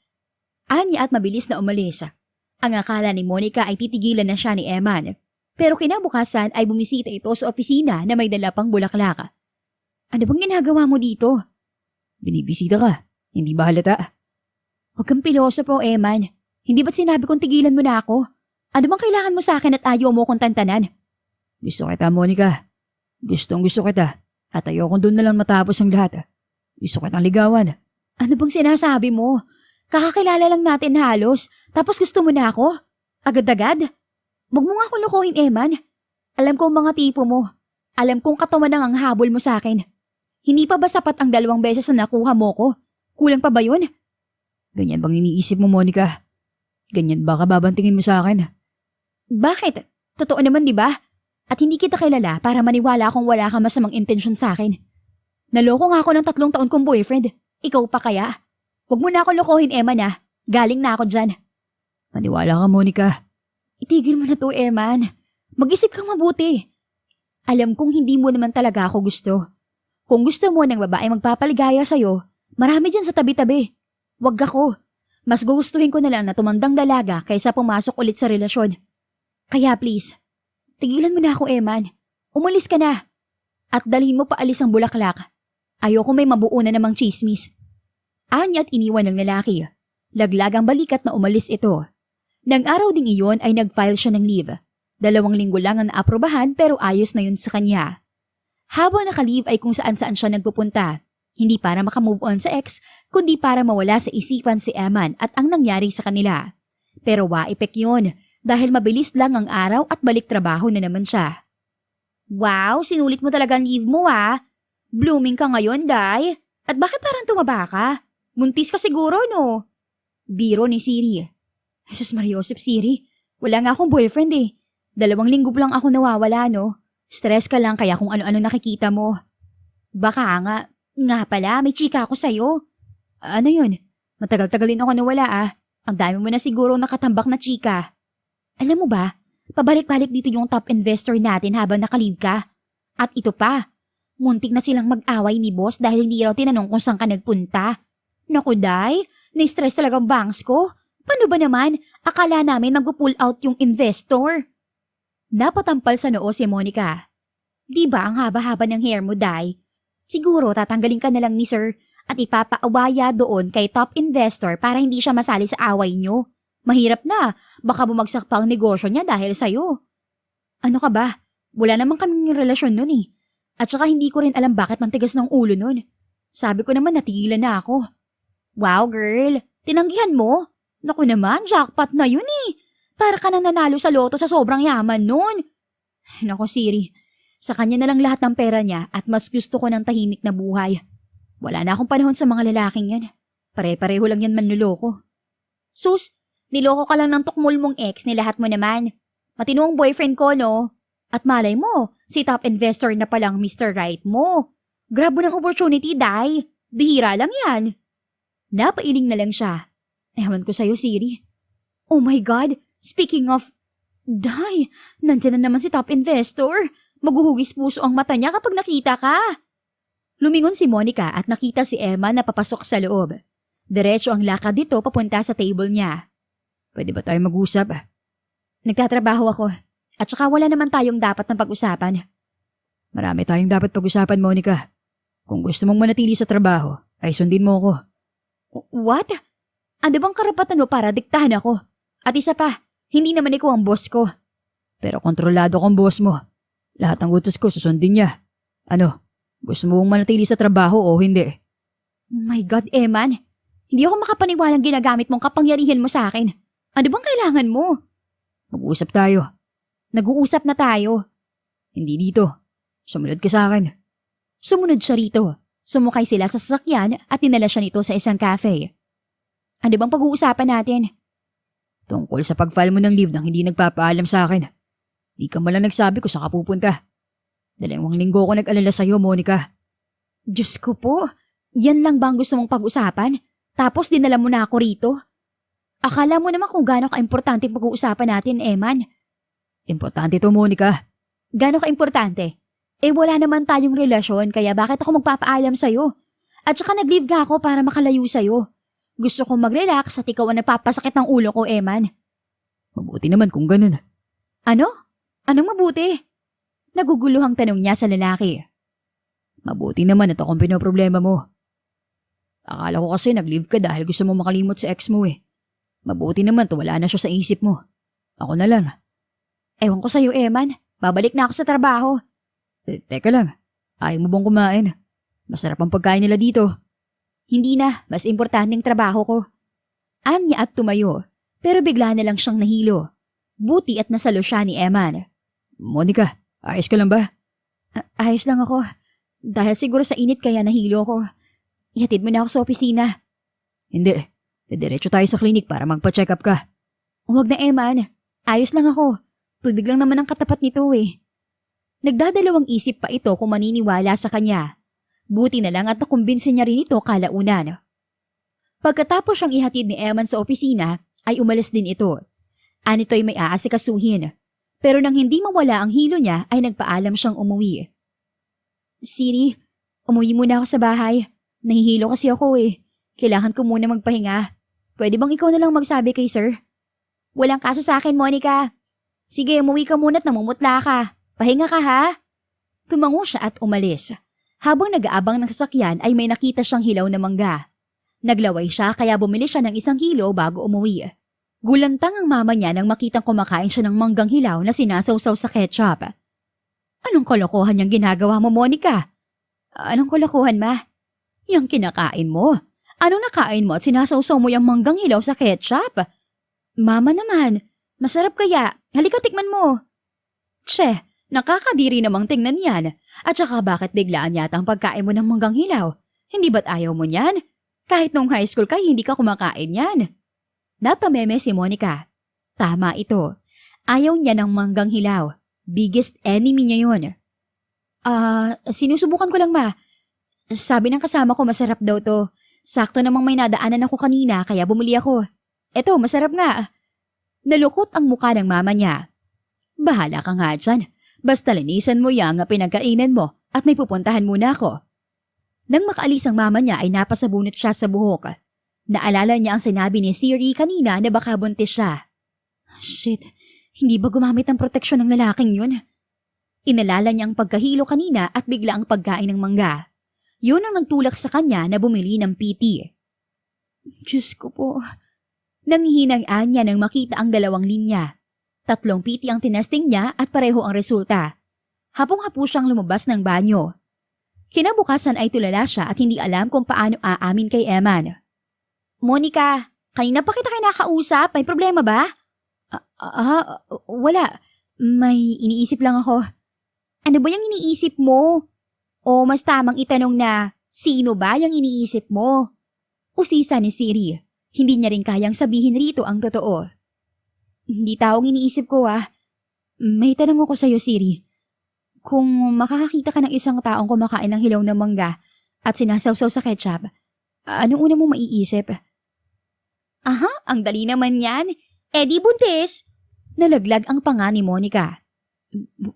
Anya at mabilis na umalis. Ang akala ni Monica ay titigilan na siya ni Eman. Pero kinabukasan ay bumisita ito sa opisina na may dala pang bulaklak. Ano bang ginagawa mo dito? Binibisita ka. Hindi ba halata? Huwag kang pilosopo, Eman. Hindi ba't sinabi kong tigilan mo na ako? Ano bang kailangan mo sa akin at ayaw mo kong tantanan? Gusto kita, Monica. Gusto kita. At ayokong doon na lang matapos ang lahat. Gusto kitang ligawan. Ano bang sinasabi mo? Kakakilala lang natin halos, tapos gusto mo na ako? Agad-agad? Huwag mo nga akong lukuhin, Eman. Alam ko ang mga tipo mo. Alam kong katawan ang habol mo sa akin. Hindi pa ba sapat ang 2 beses na nakuha mo ko? Kulang pa ba yun? Ganyan bang iniisip mo, Monica? Ganyan ba kababantingin mo sa akin? Bakit? Totoo naman, di ba? At hindi kita kilala para maniwala kung wala ka masamang intensyon sa akin. Naloko nga ako ng 3 taon kong boyfriend. Ikaw pa kaya? Huwag mo na ako lokohin, Eman ah. Galing na ako dyan. Maniwala ka, Monica. Itigil mo na to, Eman. Mag-isip kang mabuti. Alam kong hindi mo naman talaga ako gusto. Kung gusto mo ng babae magpapaligaya sa'yo, marami dyan sa tabi-tabi. Huwag ako. Mas gugustuhin ko na lang na tumandang dalaga kaysa pumasok ulit sa relasyon. Kaya please, tigilan mo na ako, Eman. Umalis ka na. At dalhin mo paalis ang bulaklak. Ayoko may mabuo na namang chismis. Anya at iniwan ng lalaki. Laglag ang balikat na umalis ito. Nang araw ding iyon ay nag-file siya ng leave. 2 linggo lang ang naaprobahan pero ayos na yun sa kanya. Habang naka-leave ay kung saan-saan siya nagpupunta. Hindi para makamove on sa ex, kundi para mawala sa isipan si Eman at ang nangyari sa kanila. Pero wa-epek yun dahil mabilis lang ang araw at balik trabaho na naman siya. Wow, sinulit mo talaga ang leave mo ah. Blooming ka ngayon, Day. At bakit parang tumaba ka? Buntis ka siguro, no? Biro ni Siri. Jesus Mariosep, Siri. Wala nga akong boyfriend eh. 2 linggo lang ako nawawala, no? Stress ka lang kaya kung ano-ano nakikita mo. Baka nga. Nga pala, may chika ako sa'yo. Ano yun? Matagal-tagal din ako nawala ah. Ang dami mo na siguro nakatambak na chika. Alam mo ba, pabalik-balik dito yung top investor natin habang nakalive ka. At ito pa, muntik na silang mag-away ni boss dahil hindi raw tinanong kung saan ka nagpunta. Naku, Day, na-stress talagang banks ko. Paano ba naman? Akala namin mag-pull out yung investor. Napatampal sa noo si Monica. Di ba ang haba-haba ng hair mo, Day? Siguro tatanggalin ka na lang ni sir at ipapaawaya doon kay top investor para hindi siya masali sa away nyo. Mahirap na, baka bumagsak pa ang negosyo niya dahil sa'yo. Ano ka ba? Wala naman kaming relasyon nun eh. At saka hindi ko rin alam bakit ang tigas ng ulo nun. Sabi ko naman natigilan na ako. Wow girl, tinanggihan mo? Naku naman, jackpot na yun eh. Para ka nang nanalo sa loto sa sobrang yaman nun. Naku Siri, sa kanya na lang lahat ng pera niya at mas gusto ko ng tahimik na buhay. Wala na akong panahon sa mga lalaking yan. Pare-pareho lang yan manluloko. Sus, niloko ka lang ng tukmol mong ex ni lahat mo naman. Matino ang boyfriend ko, no? At malay mo, si top investor na palang Mr. Right mo. Grab mo ng opportunity, Day. Bihira lang yan. Napailing na lang siya. Ewan ko sa'yo, Siri. Oh my God, speaking of... Day, nandyan na naman si top investor. Maghuhugis puso ang mata niya kapag nakita ka. Lumingon si Monica at nakita si Emma na papasok sa loob. Diretso ang lakad dito papunta sa table niya. Pwede ba tayo mag-usap? Nagtatrabaho ako at saka wala naman tayong dapat na pag-usapan. Marami tayong dapat pag-usapan, Monica. Kung gusto mong manatili sa trabaho, ay sundin mo ako. What? Ano bang karapatan mo para diktahan ako? At isa pa, hindi naman ikaw ang boss ko. Pero kontrolado kong boss mo. Lahat ng utos ko susundin niya. Ano, gusto mo bang manatili sa trabaho o hindi? Oh my God, Eman. Hindi ako makapaniwalang ginagamit mong kapangyarihan mo sa akin. Ano bang kailangan mo? Mag-uusap tayo. Nag-uusap na tayo. Hindi dito. Sumunod ka sa akin. Sumunod siya rito. Sumakay sila sa sasakyan at dinala siya nito sa isang cafe. Ano bang pag-uusapan natin? Tungkol sa pag-file mo ng leave nang hindi nagpapaalam sa akin. Di ka malang nagsabi ko saan ka pupunta. 2 linggo ko nag-alala sa'yo, Monica. Diyos ko po, yan lang ba ang gusto mong pag-usapan? Tapos dinala mo na ako rito? Akala mo naman kung gaano ka-importante pag-uusapan natin, Eman. Importante to, Monica. Gaano ka-importante? Wala naman tayong relasyon kaya bakit ako magpapaalam sa'yo? At saka nag-leave nga ako para makalayo sa'yo. Gusto kong mag-relax at ikaw ang nagpapasakit ng ulo ko, Eman. Mabuti naman kung ganun. Ano? Anong mabuti? Naguguluhang tanong niya sa lalaki. Mabuti naman at akong pinoproblema mo. Akala ko kasi nag-leave ka dahil gusto mo makalimot sa ex mo eh. Mabuti naman to wala na siya sa isip mo. Ako na lang. Ewan ko sa'yo, Eman. Babalik na ako sa trabaho. Teka lang. Ayaw mo bang kumain? Masarap ang pagkain nila dito. Hindi na. Mas importanteng trabaho ko. Anya at tumayo. Pero bigla na lang siyang nahilo. Buti at nasalo siya ni Eman. Monica, ayos ka lang ba? Ayos lang ako. Dahil siguro sa init kaya nahilo ko. Ihatid mo na ako sa opisina. Hindi. Diretso tayo sa klinik para magpa-check up ka. Huwag na, Eman. Ayos lang ako. Tubig lang naman ang katapat nito eh. Nagdadalawang isip pa ito kung maniniwala sa kanya. Buti na lang at nakumbinsin niya rin ito kalaunan. Pagkatapos siyang ihatid ni Eman sa opisina, ay umalis din ito. Anito'y may aasikasuhin. Pero nang hindi mawala ang hilo niya, ay nagpaalam siyang umuwi. Siri, umuwi muna ako sa bahay. Nahihilo kasi ako eh. Kailangan ko muna magpahinga. Pwede bang ikaw na lang magsabi kay sir? Walang kaso sa akin, Monica. Sige, umuwi ka muna at namumutla ka. Pahinga ka ha? Tumango siya at umalis. Habang nag-aabang ng sasakyan ay may nakita siyang hilaw na mangga. Naglaway siya kaya bumili siya ng 1 kilo bago umuwi. Gulantang ang mama niya nang makitang kumakain siya ng manggang hilaw na sinasawsaw sa ketchup. Anong kalokohan niyang ginagawa mo, Monica? Anong kalokohan, ma? Yang kinakain mo. Anong nakain mo at sinasawsaw mo yung manggang hilaw sa ketchup? Mama naman, masarap kaya. Halika tikman mo. Tse, nakakadiri namang tingnan yan. At saka bakit biglaan yata ang pagkain mo ng manggang hilaw? Hindi ba't ayaw mo niyan? Kahit nung high school ka, hindi ka kumakain yan. Natameme si Monica. Tama ito. Ayaw niya ng manggang hilaw. Biggest enemy niya yun. Sinusubukan ko lang, ma. Sabi ng kasama ko masarap daw to. Sakto namang may nadaanan ako kanina kaya bumili ako. Eto, masarap nga. Nalukot ang muka ng mama niya. Bahala ka nga dyan. Basta linisan mo yang pinagkainan mo at may pupuntahan muna ako. Nang makaalis ang mama niya ay napasabunot siya sa buhok. Naalala niya ang sinabi ni Siri kanina na baka buntis siya. Shit, hindi ba gumamit ang proteksyon ng lalaking yun? Inalala niya ang pagkahilo kanina at bigla ang pagkain ng mangga. Yun ang nagtulak sa kanya na bumili ng PT. Diyos ko po. Nanghihinang-an niya nang makita ang 2 linya. 3 PT ang tinesting niya at pareho ang resulta. Hapong-hapo siyang lumabas ng banyo. Kinabukasan ay tulala siya at hindi alam kung paano aamin kay Eman. Monica, kanina pa kita kinakausap. May problema ba? Wala. May iniisip lang ako. Ano ba yung iniisip mo? O mas tamang itanong na, sino ba yung iniisip mo? Usisa ni Siri. Hindi niya rin kayang sabihin rito ang totoo. Hindi taong iniisip ko May tanong ako sa'yo, Siri. Kung makakakita ka ng isang taong kumakain ng hilaw na mangga at sinasawsaw sa ketchup, anong una mo maiisip? Aha, ang dali naman yan. Di buntis. Nalaglag ang panga ni Monica.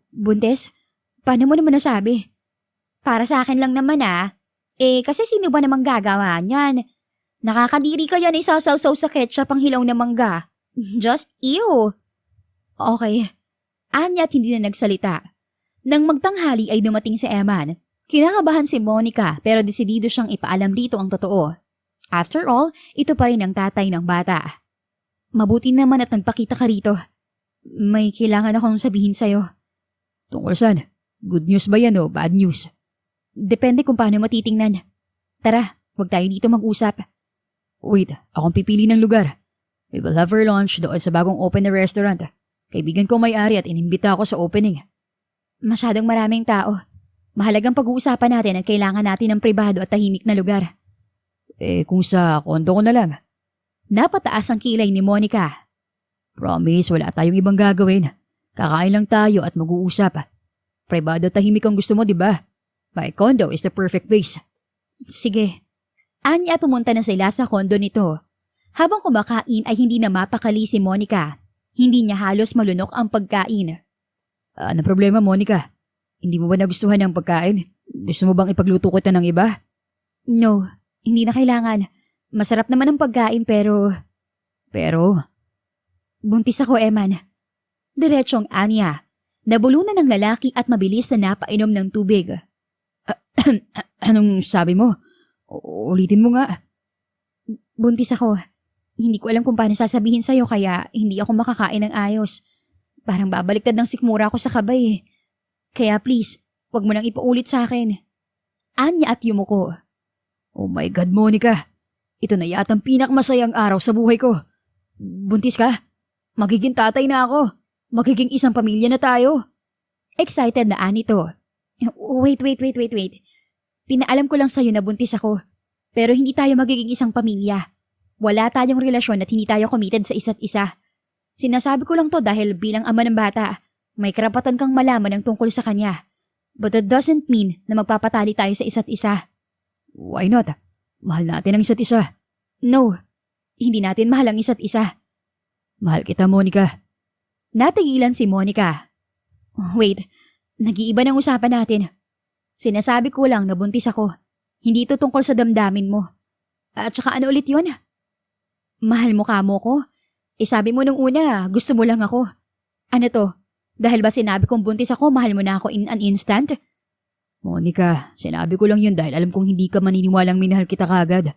Buntis? Paano mo naman nasabi? Para sa akin lang naman kasi sino ba namang gagawa niyan? Nakakadiri ka yan isasawsaw sa ketchup ang hilaw na mangga. Just ew. Okay. Anya at hindi na nagsalita. Nang magtanghali ay dumating si Eman. Kinakabahan si Monica pero desidido siyang ipaalam dito ang totoo. After all, ito pa rin ang tatay ng bata. Mabuti naman at nagpakita ka rito. May kailangan akong sabihin sa'yo. Tungkol saan? Good news ba yan o bad news? Depende kung paano matitingnan. Tara, huwag tayo dito mag-usap. Wait, akong pipili ng lugar. We will have our lunch doon sa bagong open na restaurant. Kaibigan ko may-ari at inimbita ako sa opening. Masyadong maraming tao. Mahalagang pag-uusapan natin at kailangan natin ng pribado at tahimik na lugar. Kung sa kondo ko na lang. Napataas ang kilay ni Monica. Promise, wala tayong ibang gagawin. Kakain lang tayo at mag-uusap. Pribado at tahimik ang gusto mo, di ba? My condo is the perfect place. Sige. Anya at pumunta na sila sa kondo nito. Habang kumakain ay hindi na mapakali si Monica. Hindi niya halos malunok ang pagkain. Ano problema, Monica? Hindi mo ba nagustuhan ng pagkain? Gusto mo bang ipagluto kita ng iba? No, hindi na kailangan. Masarap naman ang pagkain pero Pero, buntis ako, Eman. Diretsong anya. Nabulunan ng lalaki at mabilis na napainom ng tubig. anong sabi mo? Ulitin mo nga. Buntis ako. Hindi ko alam kung paano sasabihin sa'yo kaya hindi ako makakain ng ayos. Parang babaliktad ng sikmura ko sa kabay eh. Kaya please, wag mo nang ipaulit sa akin. Anya at yumuko. Oh my God, Monica. Ito na yatang pinakamasayang araw sa buhay ko. Buntis ka? Magiging tatay na ako. Magiging isang pamilya na tayo. Excited na anito. Wait. Pinaalam ko lang sa'yo na buntis ako. Pero hindi tayo magiging isang pamilya. Wala tayong relasyon at hindi tayo committed sa isa't isa. Sinasabi ko lang to dahil bilang ama ng bata, may karapatan kang malaman ang tungkol sa kanya. But that doesn't mean na magpapatali tayo sa isa't isa. Why not? Mahal natin ang isa't isa. No, hindi natin mahal ang isa't isa. Mahal kita, Monica. Natigilan si Monica. Wait, nag-iiba ng usapan natin. Sinasabi ko lang na buntis ako. Hindi ito tungkol sa damdamin mo. At saka ano ulit yun? Mahal mo ka mo ko? Sabi mo nung una, gusto mo lang ako. Ano to? Dahil ba sinabi kong buntis ako, mahal mo na ako in an instant? Monica, sinabi ko lang yun dahil alam kong hindi ka maniniwalang minahal kita kagad.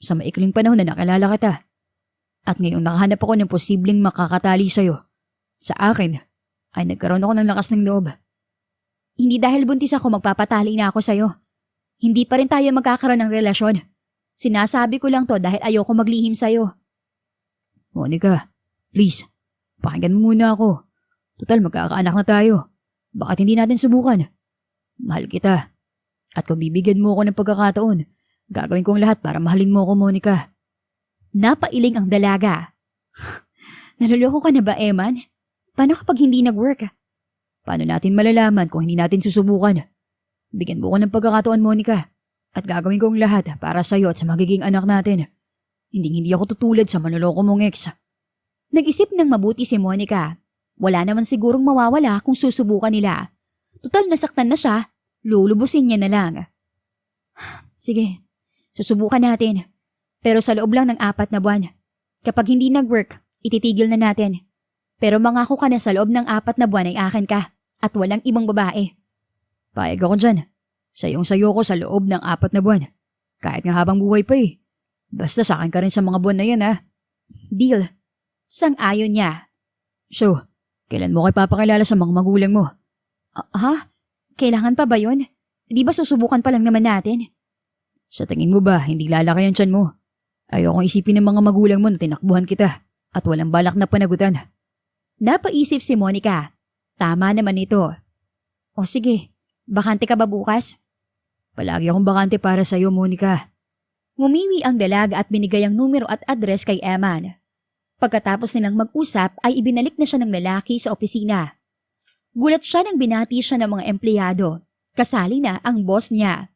Sa maikling panahon na nakilala kita. At ngayong nakahanap ako ng posibleng makakatali sa'yo. Sa akin, ay nagkaroon ako ng lakas ng loob. Hindi dahil buntis ako magpapatali na ako sa'yo. Hindi pa rin tayo magkakaroon ng relasyon. Sinasabi ko lang to dahil ayoko maglihim sa'yo. Monica, please, pakinggan mo muna ako. Total, magkakaanak na tayo. Bakit hindi natin subukan? Mahal kita. At kung bibigyan mo ako ng pagkakataon, gagawin kong lahat para mahalin mo ako, Monica. Napailing ang dalaga. Naluloko ka na ba, Eman? Paano kapag hindi nag-work? Paano natin malalaman kung hindi natin susubukan? Bigyan mo ko ng pagkakataon, Monica. At gagawin ko ang lahat para sa'yo at sa magiging anak natin. Hindi ako tutulad sa manloloko mong ex. Nag-isip ng mabuti si Monica. Wala naman sigurong mawawala kung susubukan nila. Tutal nasaktan na siya, lulubusin niya na lang. Sige, susubukan natin. Pero sa loob lang ng 4 na buwan. Kapag hindi nag-work, ititigil na natin. Pero mangako ka na sa loob ng 4 na buwan ay akin ka at walang ibang babae. Payag ako dyan. Sayong-sayo ko sa loob ng 4 na buwan. Kahit nga habang buhay pa eh. Basta sa akin ka rin sa mga buwan na yan ha. Deal. Sang-ayon niya. So, kailan mo kayo papakilala sa mga magulang mo? Ha? Kailangan pa ba yun? Di ba susubukan pa lang naman natin? Sa tingin mo ba, hindi lalaki ang tiyan mo? Ayokong isipin ng mga magulang mo na tinakbuhan kita at walang balak na panagutan. Napaisip si Monica. Tama naman ito. O sige, bakante ka ba bukas? Palagi akong bakante para sa'yo, Monica. Ngumiwi ang dalaga at binigay ang numero at address kay Eman. Pagkatapos nilang mag-usap ay ibinalik na siya ng lalaki sa opisina. Gulat siya nang binati siya ng mga empleyado. Kasali na ang boss niya.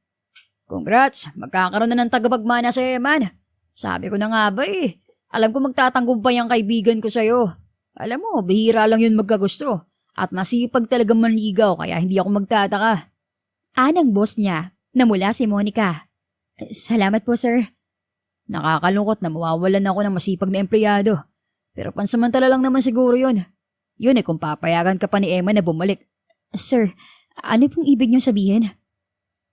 Congrats! Magkakaroon na ng tagapagmana sa Eman. Sabi ko na nga ba eh. Alam ko magtatanggupay ang kaibigan ko sa'yo. Alam mo, bihira lang yun magkagusto. At masipag talagang manligaw kaya hindi ako magtataka. Anang boss niya na mula si Monica. Salamat po, sir. Nakakalungkot na mawawalan ako ng masipag na empleyado. Pero pansamantala lang naman siguro yun. Yun eh kung papayagan ka pa ni Emma na bumalik. Sir, ano pong ibig niyong sabihin?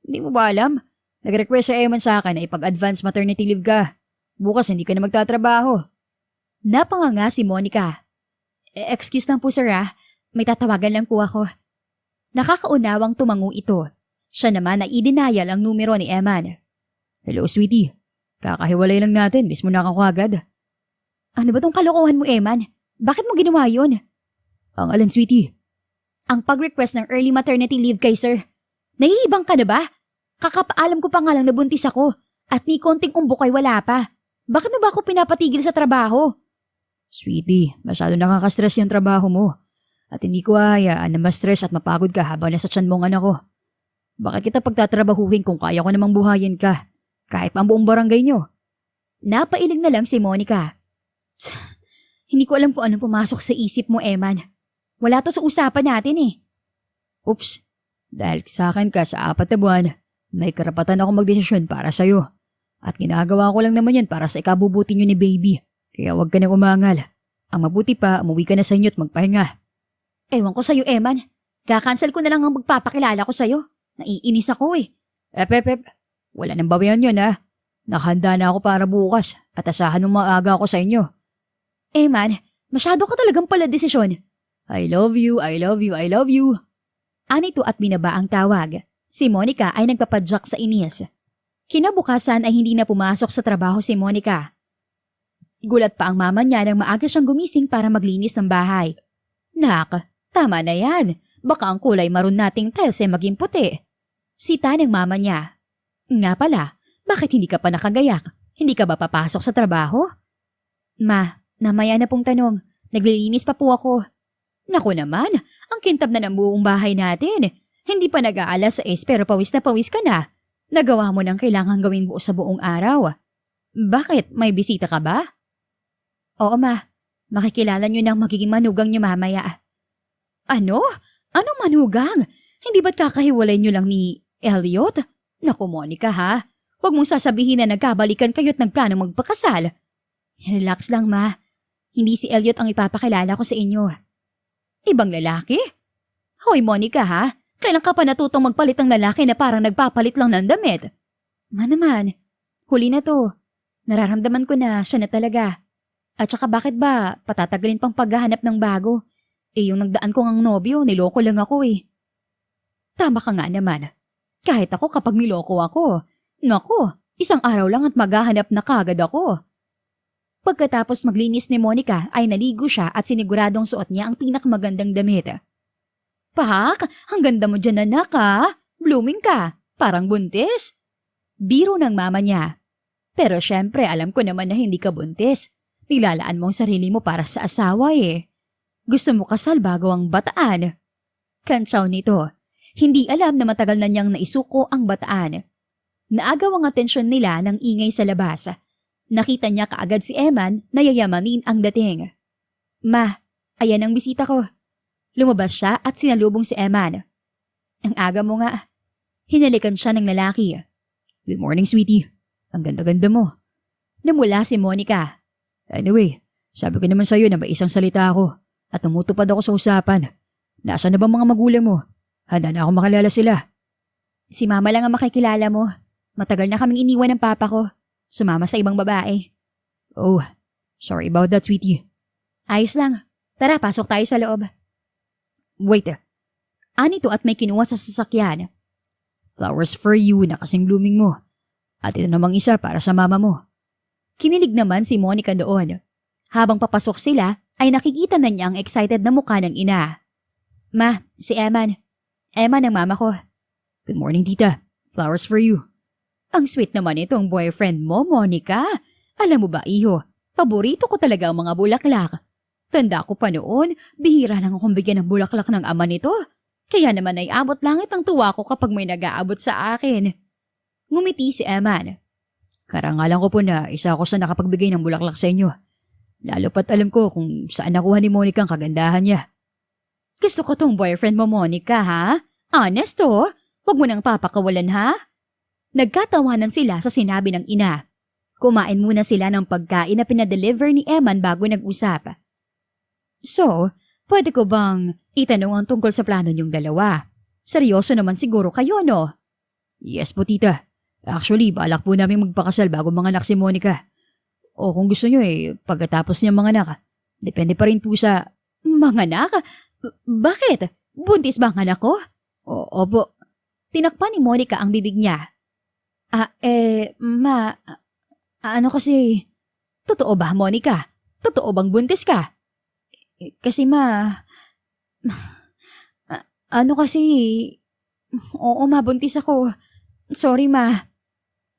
Hindi mo ba alam? Nag-request sa Eman sa akin na ipag-advance maternity leave ka. Bukas hindi ka na magtatrabaho. Napanganga si Monica. Excuse lang po sir may tatawagan lang po ako. Nakakaunawang tumango ito. Siya naman ay i-denial ang numero ni Eman. Hello sweetie, kakahiwalay lang natin, mismo na ako agad. Ano ba tong kalokohan mo Eman? Bakit mo ginawa yun? Ang alin sweetie? Ang pag-request ng early maternity leave kay sir. Nahihibang ka na ba? Kakapaalam ko pa nga lang na buntis ako at ni konting umbok ay wala pa. Bakit mo ba ako pinapatigil sa trabaho? Sweetie, masyado nakaka-stress yung trabaho mo. At hindi ko hayaan na ma-stress at mapagod ka habang nasa tiyan mong anak ko. Bakit kita pagtatrabahuhin kung kaya ko namang buhayin ka? Kahit pa ang buong barangay nyo. Napailing na lang si Monica. Hindi ko alam kung anong pumasok sa isip mo, Eman. Wala to sa usapan natin eh. Oops, Dahil sa akin ka sa 4 na buwan, may karapatan ako magdesisyon para sa'yo. At ginagawa ko lang naman yan para sa ikabubuti niyo ni baby. Kaya huwag ka nang umangal. Ang mabuti pa, umuwi ka na sa inyo at magpahinga. Ewan ko sa'yo, Eman. Kakancel ko na lang ang magpapakilala ko sa'yo. Naiinis ako eh. Ep. Wala nang babayan yun ha. Nakahanda na ako para bukas at asahan ng maaga ako sa inyo. Eman, masyado ka talagang pala desisyon. I love you, I love you, I love you. Anito at binaba ang tawag. Si Monica ay nagpapadyak sa inis. Kinabukasan ay hindi na pumasok sa trabaho si Monica. Gulat pa ang mama niya nang maaga siyang gumising para maglinis ng bahay. Nak, tama na yan. Baka ang kulay maroon nating tiles ay maging puti. Sita ng mama niya. Nga pala, bakit hindi ka pa nakagayak? Hindi ka ba papasok sa trabaho? Ma, namaya na pong tanong. Naglilinis pa po ako. Naku naman, ang kintab na ng buong bahay natin. Hindi pa nag-aalas 6 pero pawis na pawis ka na. Nagawa mo ng kailangan gawin buo sa buong araw. Bakit? May bisita ka ba? Oo ma, makikilala niyo ng magiging manugang niyo mamaya. Ano? Anong manugang? Hindi ba't kakahiwalay niyo lang ni Elliot? Naku Monica ha, huwag mong sasabihin na nagkabalikan kayo at nagplano magpakasal. Relax lang ma, hindi si Elliot ang ipapakilala ko sa inyo. Ibang lalaki? Hoy Monica ha, kailan ka pa natutong magpalit ng lalaki na parang nagpapalit lang ng damit? Ma naman, huli na to. Nararamdaman ko na siya na talaga. At saka bakit ba patatagalin pang paghahanap ng bago? Yung nagdaan kong ang nobyo, niloko lang ako eh. Tama ka nga naman. Kahit ako kapag niloko ako, naku, isang araw lang at maghahanap na kagad ako. Pagkatapos maglinis ni Monica ay naligo siya at siniguradong suot niya ang pinakamagandang damit. Pak, ang ganda mo dyan anak ha. Blooming ka, parang buntis. Biro ng mama niya. Pero syempre alam ko naman na hindi ka buntis. Nilalaan mo ang sarili mo para sa asawa eh. Gusto mo kasal bago ang bataan. Kantsaw nito, hindi alam na matagal na niyang naisuko ang bataan. Naagaw ang atensyon nila ng ingay sa labas. Nakita niya kaagad si Eman na yayamanin ang dating. Ma, ayan ang bisita ko. Lumabas siya at sinalubong si Eman. Ang aga mo nga. Hinalikan siya ng lalaki. Good morning, sweetie. Ang ganda-ganda mo. Namula si Monica. Anyway, sabi ko naman sa'yo na may isang salita ako at tumutupad ako sa usapan. Nasaan na ba mga magulang mo? Handa na ako makilala sila. Si mama lang ang makikilala mo. Matagal na kaming iniwan ng papa ko. Sumama sa ibang babae. Oh, sorry about that, sweetie. Ayos lang. Tara, pasok tayo sa loob. Wait. Anito at may kinuha sa sasakyan. Flowers for you na kasing blooming mo. At ito namang isa para sa mama mo. Kinilig naman si Monica doon. Habang papasok sila, ay nakikita na niya ang excited na mukha ng ina. Ma, si Eman. Eman ang mama ko. Good morning, tita. Flowers for you. Ang sweet naman itong boyfriend mo, Monica. Alam mo ba, iho, paborito ko talaga ang mga bulaklak. Tanda ko pa noon, bihira lang akong bigyan ng bulaklak ng ama nito. Kaya naman ay abot langit ang tuwa ko kapag may nag-aabot sa akin. Ngumiti si Eman. Karangalan ko po na isa ako sa nakapagbigay ng bulaklak sa inyo. Lalo pat alam ko kung saan nakuha ni Monica ang kagandahan niya. Gusto ko tong boyfriend mo, Monica, ha? Honest oh, huwag mo nang papakawalan, ha? Nagkatawanan sila sa sinabi ng ina. Kumain muna sila ng pagkain na pinadeliver ni Eman bago nag-usap. So, pwede ko bang itanong ang tungkol sa plano niyong dalawa? Seryoso naman siguro kayo, no? Yes po, tita. Actually, balak po namin magpakasal bago manganak si Monica. O kung gusto niyo pagkatapos niya manganak, depende pa rin po sa... Manganak? Bakit? Buntis ba ang anak ko? Opo. Tinakpan ni Monica ang bibig niya. Ano kasi... Totoo ba, Monica? Totoo bang buntis ka? Kasi ano kasi... Oo, ma, buntis ako. Sorry, ma.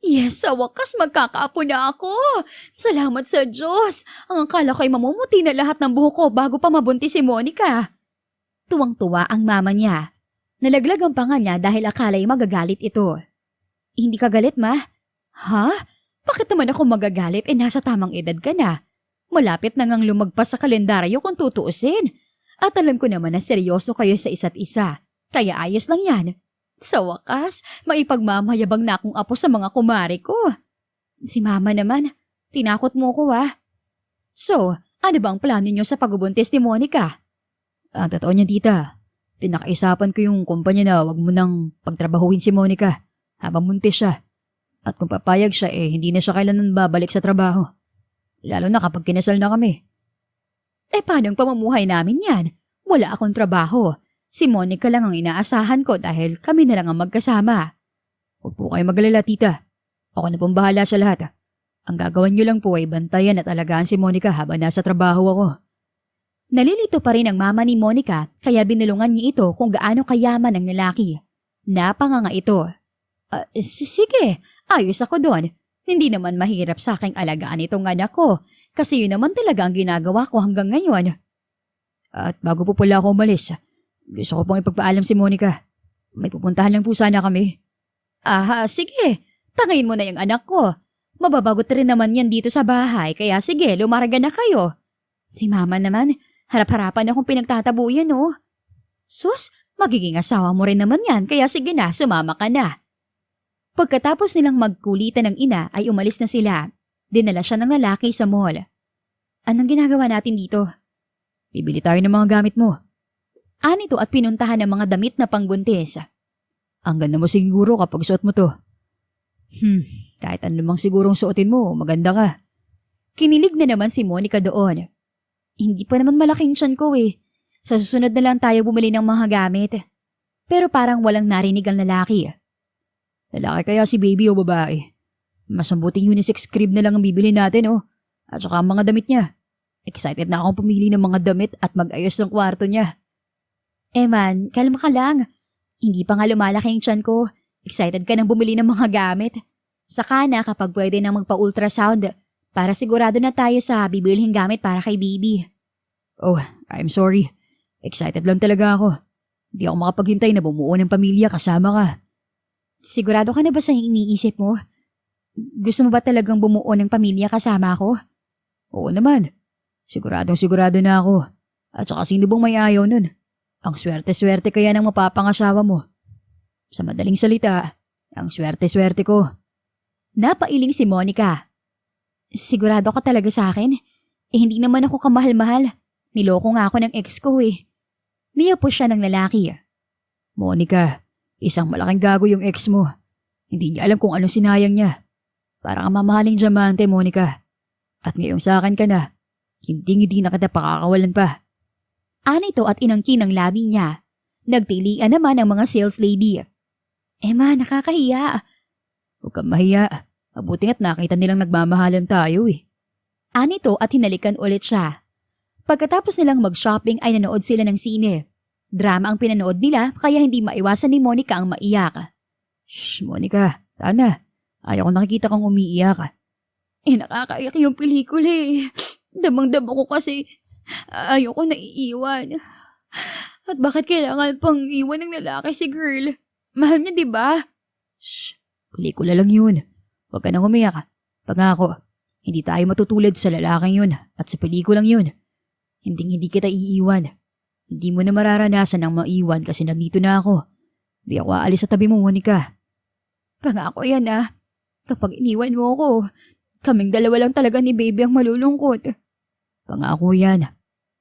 Yes, sa wakas magkakaapo na ako. Salamat sa Diyos. Ang akala ko'y mamumuti na lahat ng buhok ko bago pa mabuntis si Monica. Tuwang-tuwa ang mama niya. Nalaglag ang panga niya dahil akala'y magagalit ito. Hindi ka galit, ma? Ha? Bakit naman ako magagalit? Nasa tamang edad ka na. Malapit na ngang lumagpas sa kalendaryo kung tutuusin. At alam ko naman na seryoso kayo sa isa't isa. Kaya ayos lang yan. Sa wakas, maipagmamayabang na akong apo sa mga kumari ko. Si mama naman, tinakot mo ko So, ano bang plano niyo sa pagbubuntis ni Monica? Ang totoo niyan, tita, pinakaisapan ko yung kumpanya na wag mo nang pagtrabahuin si Monica habang buntis siya. At kung papayag siya hindi na siya kailanman babalik sa trabaho. Lalo na kapag kinasal na kami. Paano ang pamumuhay namin yan? Wala akong trabaho. Si Monica lang ang inaasahan ko dahil kami na lang ang magkasama. Huwag po kayo mag-alala, tita. Ako na pong bahala sa lahat. Ang gagawin niyo lang po ay bantayan at alagaan si Monica habang nasa trabaho ako. Nalilito pa rin ang mama ni Monica kaya binulungan niya ito kung gaano kayaman ang lalaki. Napanganga ito. Sige, ayos ako doon. Hindi naman mahirap sa aking alagaan itong anak ko kasi yun naman talaga ang ginagawa ko hanggang ngayon. At bago po pala ako umalis, gusto ko pong ipagpaalam si Monica. May pupuntahan lang po sana kami. Sige. Tangayin mo na yung anak ko. Mababagot rin naman yan dito sa bahay kaya sige, lumarga na kayo. Si mama naman, harap-harapan akong pinagtatabuyan Sus, magiging asawa mo rin naman yan kaya sige na, sumama ka na. Pagkatapos nilang magkulitan ng ina ay umalis na sila. Dinala siya ng lalaki sa mall. Anong ginagawa natin dito? Bibili tayo ng mga gamit mo. Anito at pinuntahan ng mga damit na pangbuntis. Ang ganda mo siguro kapag suot mo to. Kahit ano mang sigurong suotin mo, maganda ka. Kinilig na naman si Monica doon. Hindi pa naman malaking tiyan ko Sa susunod na lang tayo bumili ng mga gamit. Pero parang walang narinig ang lalaki. Lalaki kaya si baby o babae? Mas mabuting unisex crib na lang ang bibili natin At saka ang mga damit niya. Excited na akong pumili ng mga damit at mag-ayos ng kwarto niya. Man, kalma ka lang. Hindi pa nga lumalaki ang tiyan ko. Excited ka nang bumili ng mga gamit. Saka na kapag pwede na magpa-ultrasound para sigurado na tayo sa bibilhin gamit para kay baby. Oh, I'm sorry. Excited lang talaga ako. Hindi ako makapaghintay na bumuo ng pamilya kasama ka. Sigurado ka na ba sa iniisip mo? Gusto mo ba talagang bumuo ng pamilya kasama ko? Oo naman. Sigurado na ako. At saka sino bang may ayaw nun? Ang swerte-swerte kaya ng mapapangasawa mo. Sa madaling salita, ang swerte-swerte ko. Napailing si Monica. Sigurado ka talaga sa akin? Hindi naman ako kamahal-mahal. Niloko nga ako ng ex ko Niyapos siya ng lalaki. Monica, isang malaking gago yung ex mo. Hindi niya alam kung ano sinayang niya. Parang ang mamahaling diamante, Monica. At ngayong sa akin ka na, hindi na kita pakakawalan pa. Anito at inangkin ang labi niya. Nagtilian naman ang mga sales lady. Ma, nakakahiya. Huwag kang mahiya. Mabuting at nakita nilang nagmamahalan tayo Anito at hinalikan ulit siya. Pagkatapos nilang mag-shopping ay nanood sila ng sine. Drama ang pinanood nila kaya hindi maiwasan ni Monica ang maiyak. Shh, Monica, tana. Ayaw ko nakikita kang umiiyak. Nakakaiyak yung pelikula Damang-dama ko kasi ayaw ko naiiwan. At bakit kailangan pang iwan ng lalaki si girl? Mahal niya, di ba? Shh, pelikula lang yun. Huwag ka nang umiyak. Pangako, hindi tayo matutulad sa lalaking yun at sa pelikulang yun. Hindi kita iiwan. Hindi mo na mararanasan ang maiwan kasi nandito na ako. Di ako aalis sa tabi mo, Monica. Pangako yan Kapag iniwan mo ako, kaming dalawa lang talaga ni baby ang malulungkot. Pangako yan.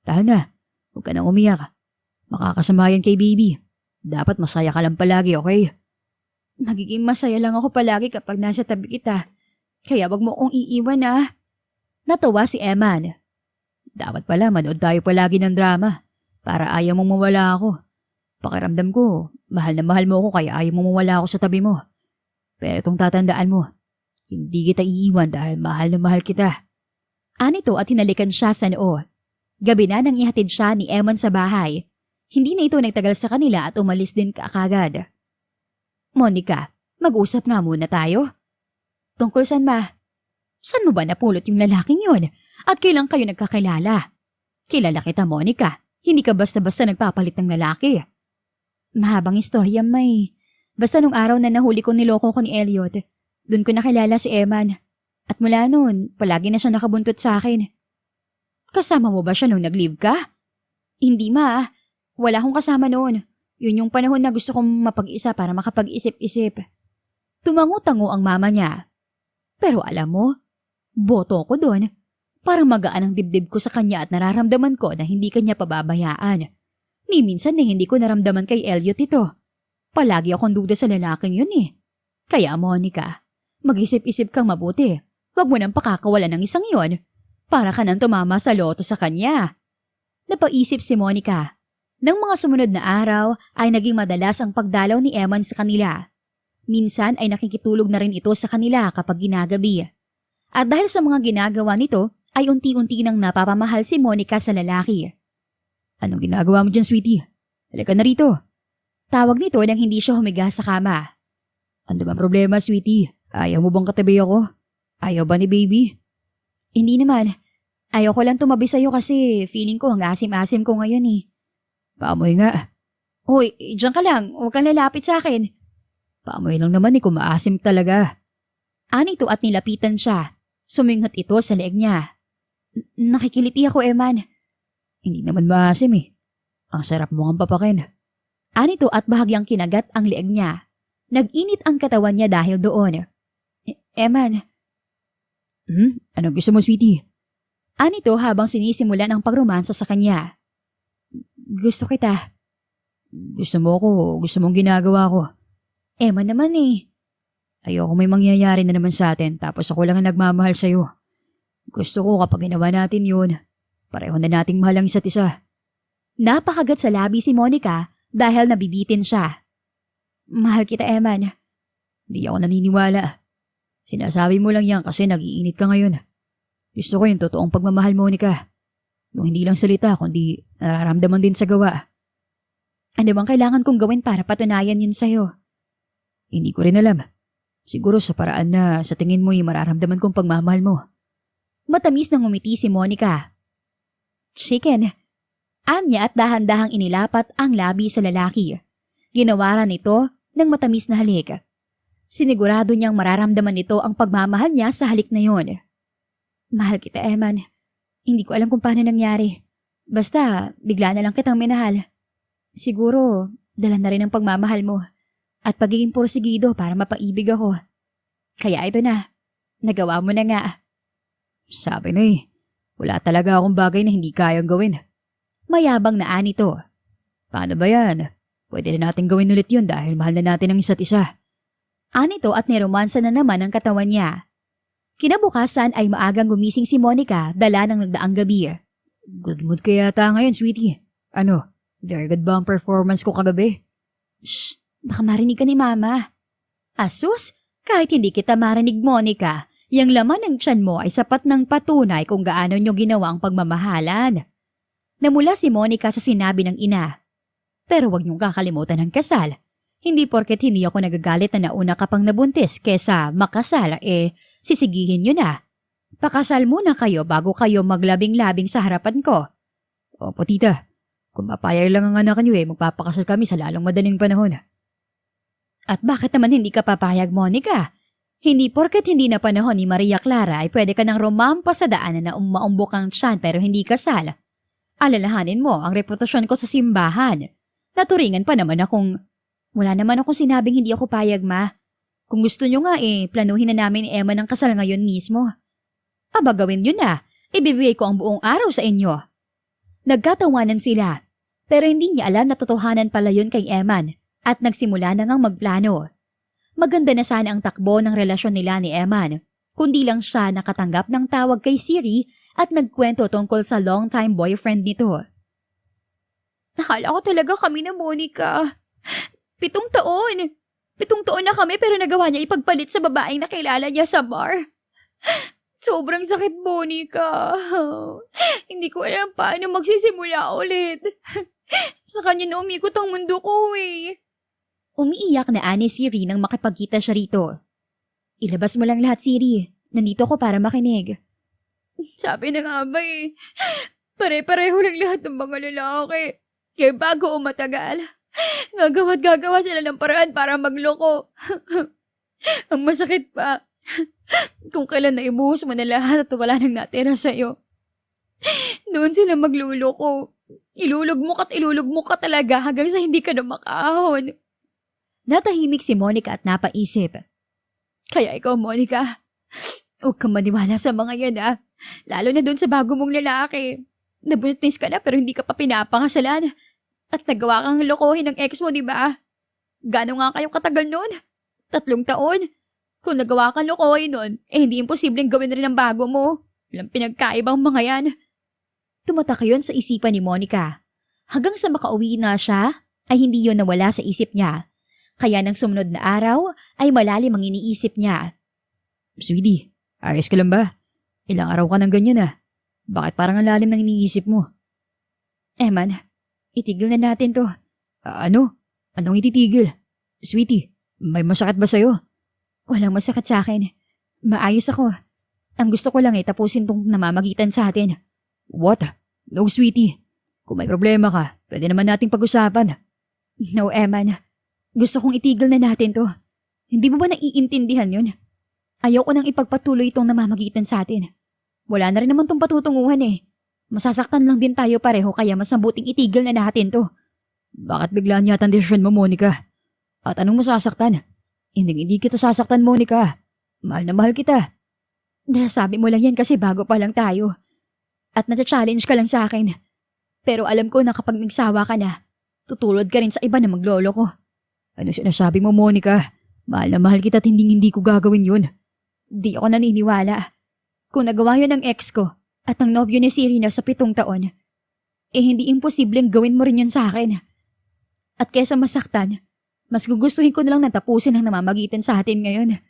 Tana, huwag ka nang umiyak. Makakasama yan kay baby. Dapat masaya ka lang palagi, okay? Magiging masaya lang ako palagi kapag nasa tabi kita. Kaya wag mo kong iiwan Natawa si Eman. Dapat pala manood tayo palagi ng drama para ayaw mong mawala ako. Pakiramdam ko, mahal na mahal mo ako kaya ayaw mong mawala ako sa tabi mo. Pero itong tatandaan mo, hindi kita iiwan dahil mahal na mahal kita. Anito at hinalikan siya sa noo. Gabi na nang ihatid siya ni Eman sa bahay. Hindi na ito nagtagal sa kanila at umalis din kaagad. Monica, mag-usap nga muna tayo. Tungkol saan ma? Saan mo ba napulot yung lalaking yun? At kailan kayo nagkakilala? Kilala kita, Monica. Hindi ka basta-basta nagpapalit ng lalaki. Mahabang istorya, May. Basta nung araw na nahuli ko niloko ko ni Elliot, doon ko nakilala si Eman. At mula noon, palagi na siya nakabuntot sa akin. Kasama mo ba siya nung nag-leave ka? Hindi ma. Wala akong kasama noon. Yun yung panahon na gusto kong mapag-isa para makapag-isip-isip. Tumango-tango ang mama niya. Pero alam mo, boto ko doon. Parang magaan ang dibdib ko sa kanya at nararamdaman ko na hindi kanya pababayaan. Ni minsan na hindi ko naramdaman kay Elliot ito. Palagi akong duda sa lalaking yun eh. Kaya Monica, mag-isip-isip kang mabuti. Huwag mo nang pakakawalan ng isang yon. Para ka nang tumama sa loto sa kanya. Napaisip si Monica. Nang mga sumunod na araw ay naging madalas ang pagdalaw ni Eman sa kanila. Minsan ay nakikitulog na rin ito sa kanila kapag ginagabi. At dahil sa mga ginagawa nito, ay unti-unti nang napapamahal si Monica sa lalaki. Anong ginagawa mo dyan, sweetie? Halika na rito. Tawag nito nang hindi siya humiga sa kama. Ano bang problema, sweetie? Ayaw mo bang katabi ako? Ayaw ba ni baby? Hindi naman. Ayaw ko lang tumabi sa'yo kasi feeling ko ang asim-asim ko ngayon eh. Paamoy nga. Hoy, diyan ka lang. Huwag kang lalapit sa akin. Paamoy lang naman kung maasim talaga. Anito at nilapitan siya. Suminghot ito sa leeg niya. Nakikiliti ako, Eman. Hindi naman maasim eh. Ang sarap mo ang papakin. Anito at bahagyang kinagat ang leeg niya. Nag-init ang katawan niya dahil doon. Eman. Anong gusto mo, sweetie? Anito habang sinisimulan ang pagromansa sa kanya. Gusto kita. Gusto mo ako, gusto mong ginagawa ko. Eman naman eh. Ayoko may mangyayari na naman sa atin tapos ako lang ang nagmamahal sa'yo. Gusto ko kapag ginawa natin yun, pareho na nating mahal ang isa't isa. Napakagat sa labi si Monica dahil nabibitin siya. Mahal kita, Eman. Hindi ako naniniwala. Sinasabi mo lang yan kasi nag-iinit ka ngayon. Gusto ko yung totoong pagmamahal, Monica. Yung hindi lang salita kundi nararamdaman din sa gawa. Ano bang kailangan kong gawin para patunayan yun sa'yo? Hindi ko rin alam. Siguro sa paraan na sa tingin mo yung mararamdaman kong pagmamahal mo. Matamis na ngumiti si Monica. Chicken. Anya at dahan-dahang inilapat ang labi sa lalaki. Ginawaran ito ng matamis na halik. Sinigurado niyang mararamdaman nito ang pagmamahal niya sa halik na yon. Mahal kita, Eman. Hindi ko alam kung paano nangyari. Basta, bigla na lang kitang minahal. Siguro, dala na rin ang pagmamahal mo. At pagiging porsigido para mapaibig ako. Kaya ito na. Nagawa mo na nga. Sabi na eh. Wala talaga akong bagay na hindi kayang gawin. Mayabang na anito. Paano ba yan? Pwede na natin gawin ulit yun dahil mahal na natin ang isa't isa. Anito at niromansa na naman ang katawan niya. Kinabukasan ay maagang gumising si Monica dala ng nagdaang gabi. Good mood ka yata ngayon, sweetie. Ano? Very good ba ang performance ko kagabi? Shh! Baka marinig ka ni Mama. Asus! Kahit hindi kita marinig, Monica, yung laman ng tiyan mo ay sapat ng patunay kung gaano nyo ginawa ang pagmamahalan. Namula si Monica sa sinabi ng ina. Pero wag niyong kakalimutan ng kasal. Hindi porket hindi ako nagagalit na nauna ka pang nabuntis kesa makasal, sisigihin nyo na. Pakasal muna kayo bago kayo maglabing-labing sa harapan ko. Opo, tita. Kung papayag lang ang anak niyo magpapakasal kami sa lalong madaling panahon. At bakit naman hindi ka papayag, Monica? Hindi porket hindi na panahon ni Maria Clara ay pwede ka nang rumampa sa daanan na maumbok ang tiyan pero hindi kasal. Alalahanin mo ang reputasyon ko sa simbahan. Naturingan pa naman akong... Wala naman akong sinabing hindi ako payag, Ma. Kung gusto nyo nga planuhin na namin ni Emma ng kasal ngayon mismo. Aba gawin nyo na. Ibibigay ko ang buong araw sa inyo. Nagkatawanan sila. Pero hindi niya alam na totohanan pala yun kay Eman. At nagsimula na ngang magplano. Maganda na sana ang takbo ng relasyon nila ni Eman, kundi lang siya nakatanggap ng tawag kay Siri at nagkwento tungkol sa long-time boyfriend nito. Nakala ko talaga kami na Monica. 7 taon. 7 taon na kami pero nagawa niya ipagpalit sa babaeng nakilala niya sa bar. Sobrang sakit, Monica. Hindi ko alam paano magsisimula ulit. Sa kanya na umikot ang mundo ko Umiiyak na ani Siri nang makipagkita siya rito. Ilabas mo lang lahat, Siri. Nandito ko para makinig. Sabi na nga ba pare-pareho lang lahat ng mga lalaki. Kaya bago o matagal, gagawa't sila ng paraan para magloko. Ang masakit pa, kung kailan na ibuhos mo na lahat at wala nang natira sa'yo. Doon sila magluloko. Ilulog mo ka talaga hanggang sa hindi ka na makaahon. Natahimik si Monica at napaisip. Kaya ikaw, Monica, huwag kang maniwala sa mga yan Lalo na dun sa bago mong lalaki. Nabuntis ka na pero hindi ka pa pinapangasalan. At nagawa kang lokohin ng ex mo, di ba? Gano'n nga kayong katagal nun? 3 taon? Kung nagawa kang lokohin nun, hindi imposibleng gawin rin ang bago mo. Walang pinagkaibang mga yan. Tumatak yun sa isipan ni Monica. Hanggang sa makauwi na siya, ay hindi yun nawala sa isip niya. Kaya nang sumunod na araw, ay malalim ang iniisip niya. Sweetie, ayos ka lang ba? Ilang araw ka nang ganyan Bakit parang ang lalim ng iniisip mo? Eman, itigil na natin to. Ano? Anong ititigil? Sweetie, may masakit ba sa'yo? Walang masakit sa akin. Maayos ako. Ang gusto ko lang tapusin tong namamagitan sa atin. What? No, sweetie. Kung may problema ka, pwede naman nating pag-usapan. No, Eman. Gusto kong itigil na natin to. Hindi mo ba naiintindihan yun? Ayaw ko nang ipagpatuloy itong namamagitan sa atin. Wala na rin naman tong patutunguhan Masasaktan lang din tayo pareho kaya mas mabuting itigil na natin to. Bakit biglaan yata ang desisyon mo, Monica? At anong masasaktan? Hindi kita sasaktan, Monica. Mahal na mahal kita. Nasabi mo lang yan kasi bago pa lang tayo. At nata-challenge ka lang sa akin. Pero alam ko na kapag nagsawa ka na, tutulod ka rin sa iba na maglolo ko. Ano sinasabi mo, Monica? Mahal na mahal kita at hindi ko gagawin yun. Di ako naniniwala. Kung nagawa yun ng ex ko at ang nobyo ni Serena sa 7 taon, hindi imposibleng gawin mo rin yun sa akin. At kesa masaktan, mas gugustuhin ko na lang natapusin ang namamagitan sa atin ngayon.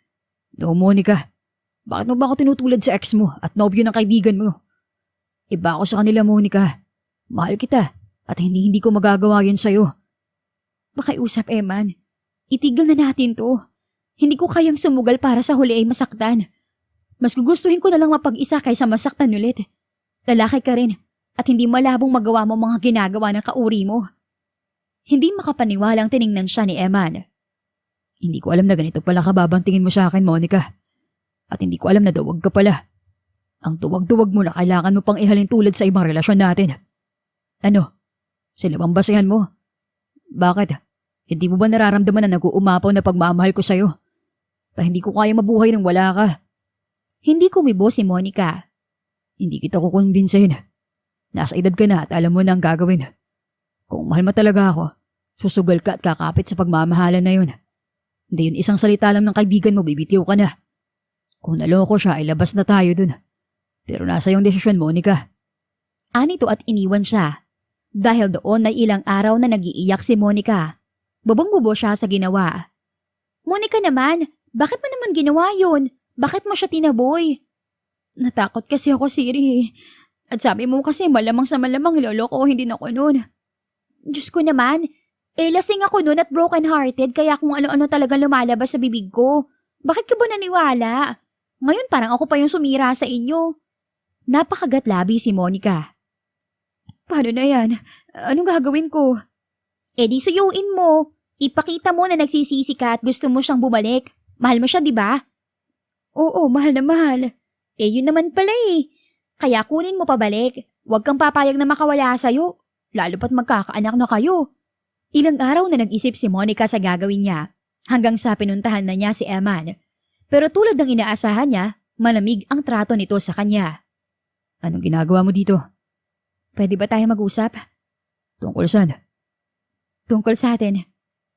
No, Monica. Bakit mo ba ako tinutulad sa ex mo at nobyo ng kaibigan mo? Iba ako sa kanila, Monica. Mahal kita at hindi ko magagawa yan sa'yo. Pakiusap, Eman. Itigil na natin to. Hindi ko kayang sumugal para sa huli ay masaktan. Mas gugustuhin ko na lang mapag-isa kaysa masaktan ulit. Lalaki ka rin at hindi malabong magawa mo mga ginagawa ng kauri mo. Hindi makapaniwalang tiningnan siya ni Eman. Hindi ko alam na ganito pala kababang tingin mo sa akin, Monica. At hindi ko alam na duwag ka pala. Ang duwag-duwag mo na kailangan mo pang ihalin tulad sa ibang relasyon natin. Ano? Sila bang basehan mo? Bakit? Hindi mo ba nararamdaman na nag-uumapaw na pagmamahal ko sa'yo? Hindi ko kaya mabuhay nang wala ka. Hindi kumibo si Monica. Hindi kita kukumbinsin. Nasa edad ka na at alam mo na ang gagawin. Kung mahal mo talaga ako, susugal ka at kakapit sa pagmamahalan na yun. Hindi yun isang salita lang ng kaibigan mo, bibitiw ka na. Kung naloko siya, ay labas na tayo dun. Pero nasa yung desisyon, Monica. Anito at iniwan siya. Dahil doon ay ilang araw na nag-iiyak si Monica. Bubong-bubo siya sa ginawa. Monica naman, bakit mo naman ginawa yun? Bakit mo siya tinaboy? Natakot kasi ako, Siri. At sabi mo kasi malamang sa malamang lolo ko, hindi na ko nun. Diyos ko naman, lasing ako nun at broken-hearted kaya kung ano-ano talaga lumalabas sa bibig ko. Bakit ka ba naniwala? Ngayon parang ako pa yung sumira sa inyo. Napakagatlabi si Monica. Paano na yan? Anong gagawin ko? Di suyuin mo. Ipakita mo na nagsisisi ka at gusto mo siyang bumalik. Mahal mo siya, di ba? Oo, mahal na mahal. Yun naman pala Kaya kunin mo pabalik. Huwag kang papayag na makawala sa'yo. Lalo pat magkakaanak na kayo. Ilang araw na nag-isip si Monica sa gagawin niya. Hanggang sa pinuntahan na niya si Eman. Pero tulad ng inaasahan niya, malamig ang trato nito sa kanya. Anong ginagawa mo dito? Pwede ba tayo mag-usap? Tungkol saan? Tungkol sa atin.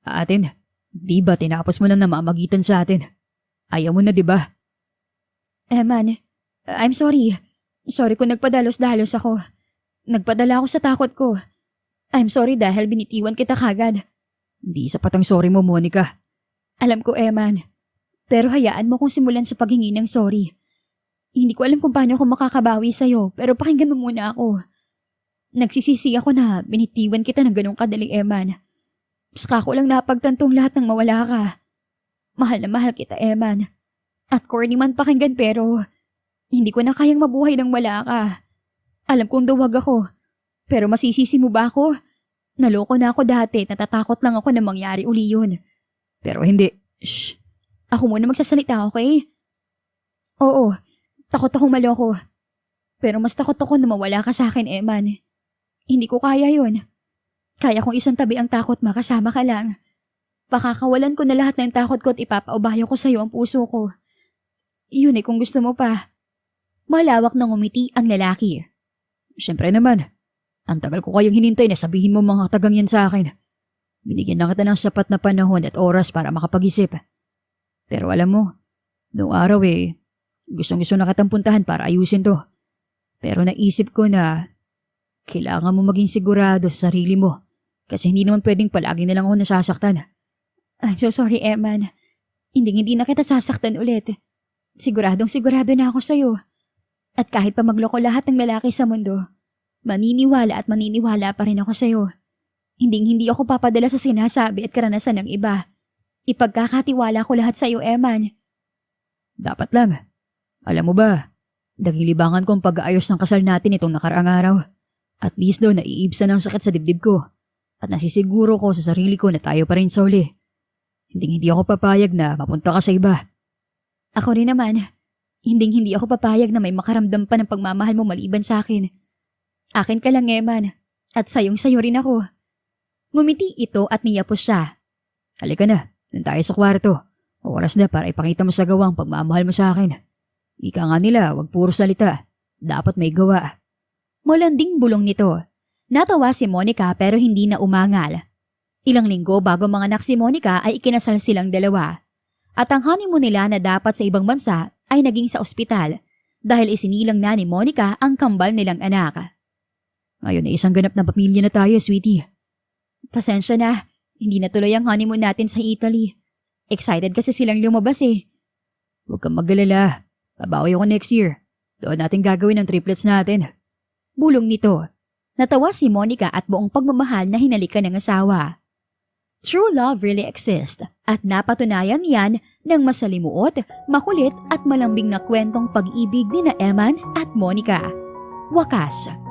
Atin? Di ba tinapos mo na namamagitan sa atin? Ayaw mo na, di ba? Eman, I'm sorry. Sorry kung nagpadalos-dalos ako. Nagpadala ako sa takot ko. I'm sorry dahil binitiwan kita kagad. Hindi sapat ang sorry mo, Monica. Alam ko, Eman. Pero hayaan mo kung simulan sa paghingi ng sorry. Hindi ko alam kung paano ako makakabawi sa'yo, pero pakinggan mo muna ako. Nagsisisi ako na binitiwan kita ng ganong kadali, Eman. Saka ko lang napagtantong lahat ng mawala ka. Mahal na mahal kita, Eman. At corny man pakinggan pero hindi ko na kayang mabuhay nang wala ka. Alam kong duwag ako. Pero masisisi mo ba ako? Naloko na ako dati, natatakot lang ako na mangyari uli yun. Pero hindi. Shh. Ako muna magsasalita, okay? Oo, takot akong maloko. Pero mas takot ako na mawala ka sa akin, Eman. Hindi ko kaya yun. Kaya kong isang tabi ang takot makasama ka lang. Pakakawalan ko na lahat ng takot ko at ipapaubayo ko sa'yo ang puso ko. Yun kung gusto mo pa. Malawak na ngumiti ang lalaki. Siyempre naman. Ang tagal ko kayong hinintay na sabihin mo mga tagang yan sa akin. Binigyan na kita ng sapat na panahon at oras para makapag-isip. Pero alam mo, noong araw gustong-gusto na kitang puntahan para ayusin to. Pero naisip ko na kailangan mo maging sigurado sa sarili mo kasi hindi naman pwedeng palagi na lang ako nasasaktan. I'm so sorry, Eman. Hindi na kita sasaktan ulit. Siguradong sigurado na ako sa'yo. At kahit pa magloko lahat ng lalaki sa mundo, maniniwala pa rin ako sa'yo. Hindi ako papadala sa sinasabi at karanasan ng iba. Ipagkakatiwala ko lahat sa'yo, Eman. Dapat lang. Alam mo ba, naging libangan ko ang pag-aayos ng kasal natin itong nakaraang araw. At least daw naiibsan ang sakit sa dibdib ko. At nasisiguro ko sa sarili ko na tayo pa rin sa uli. Hindi ako papayag na mapunta ka sa iba. Ako rin naman. Hindi ako papayag na may makaramdam pa ng pagmamahal mo maliban sa akin. Akin ka lang, Eman. At sayong-sayo rin ako. Ngumiti ito at niyapos siya. Halika na, dun tayo sa kwarto. Oras na para ipakita mo sa gawang pagmamahal mo sa akin. Ika nga nila, wag puro salita. Dapat may gawa. Malanding bulong nito. Natawa si Monica pero hindi na umangal. Ilang linggo bago manganak si Monica ay ikinasal silang dalawa. At ang honeymoon nila na dapat sa ibang bansa ay naging sa ospital dahil isinilang na ni Monica ang kambal nilang anak. Ngayon ay isang ganap na pamilya na tayo, sweetie. Pasensya na, hindi na tuloy ang honeymoon natin sa Italy. Excited kasi silang lumabas eh. Huwag kang mag-alala. Babawi ako next year. Doon natin gagawin ang triplets natin. Bulong nito. Natawa si Monica at buong pagmamahal na hinalikan ng asawa. True love really exists at napatunayan yan ng masalimuot, makulit at malambing na kwentong pag-ibig ni na Eman at Monica. Wakas.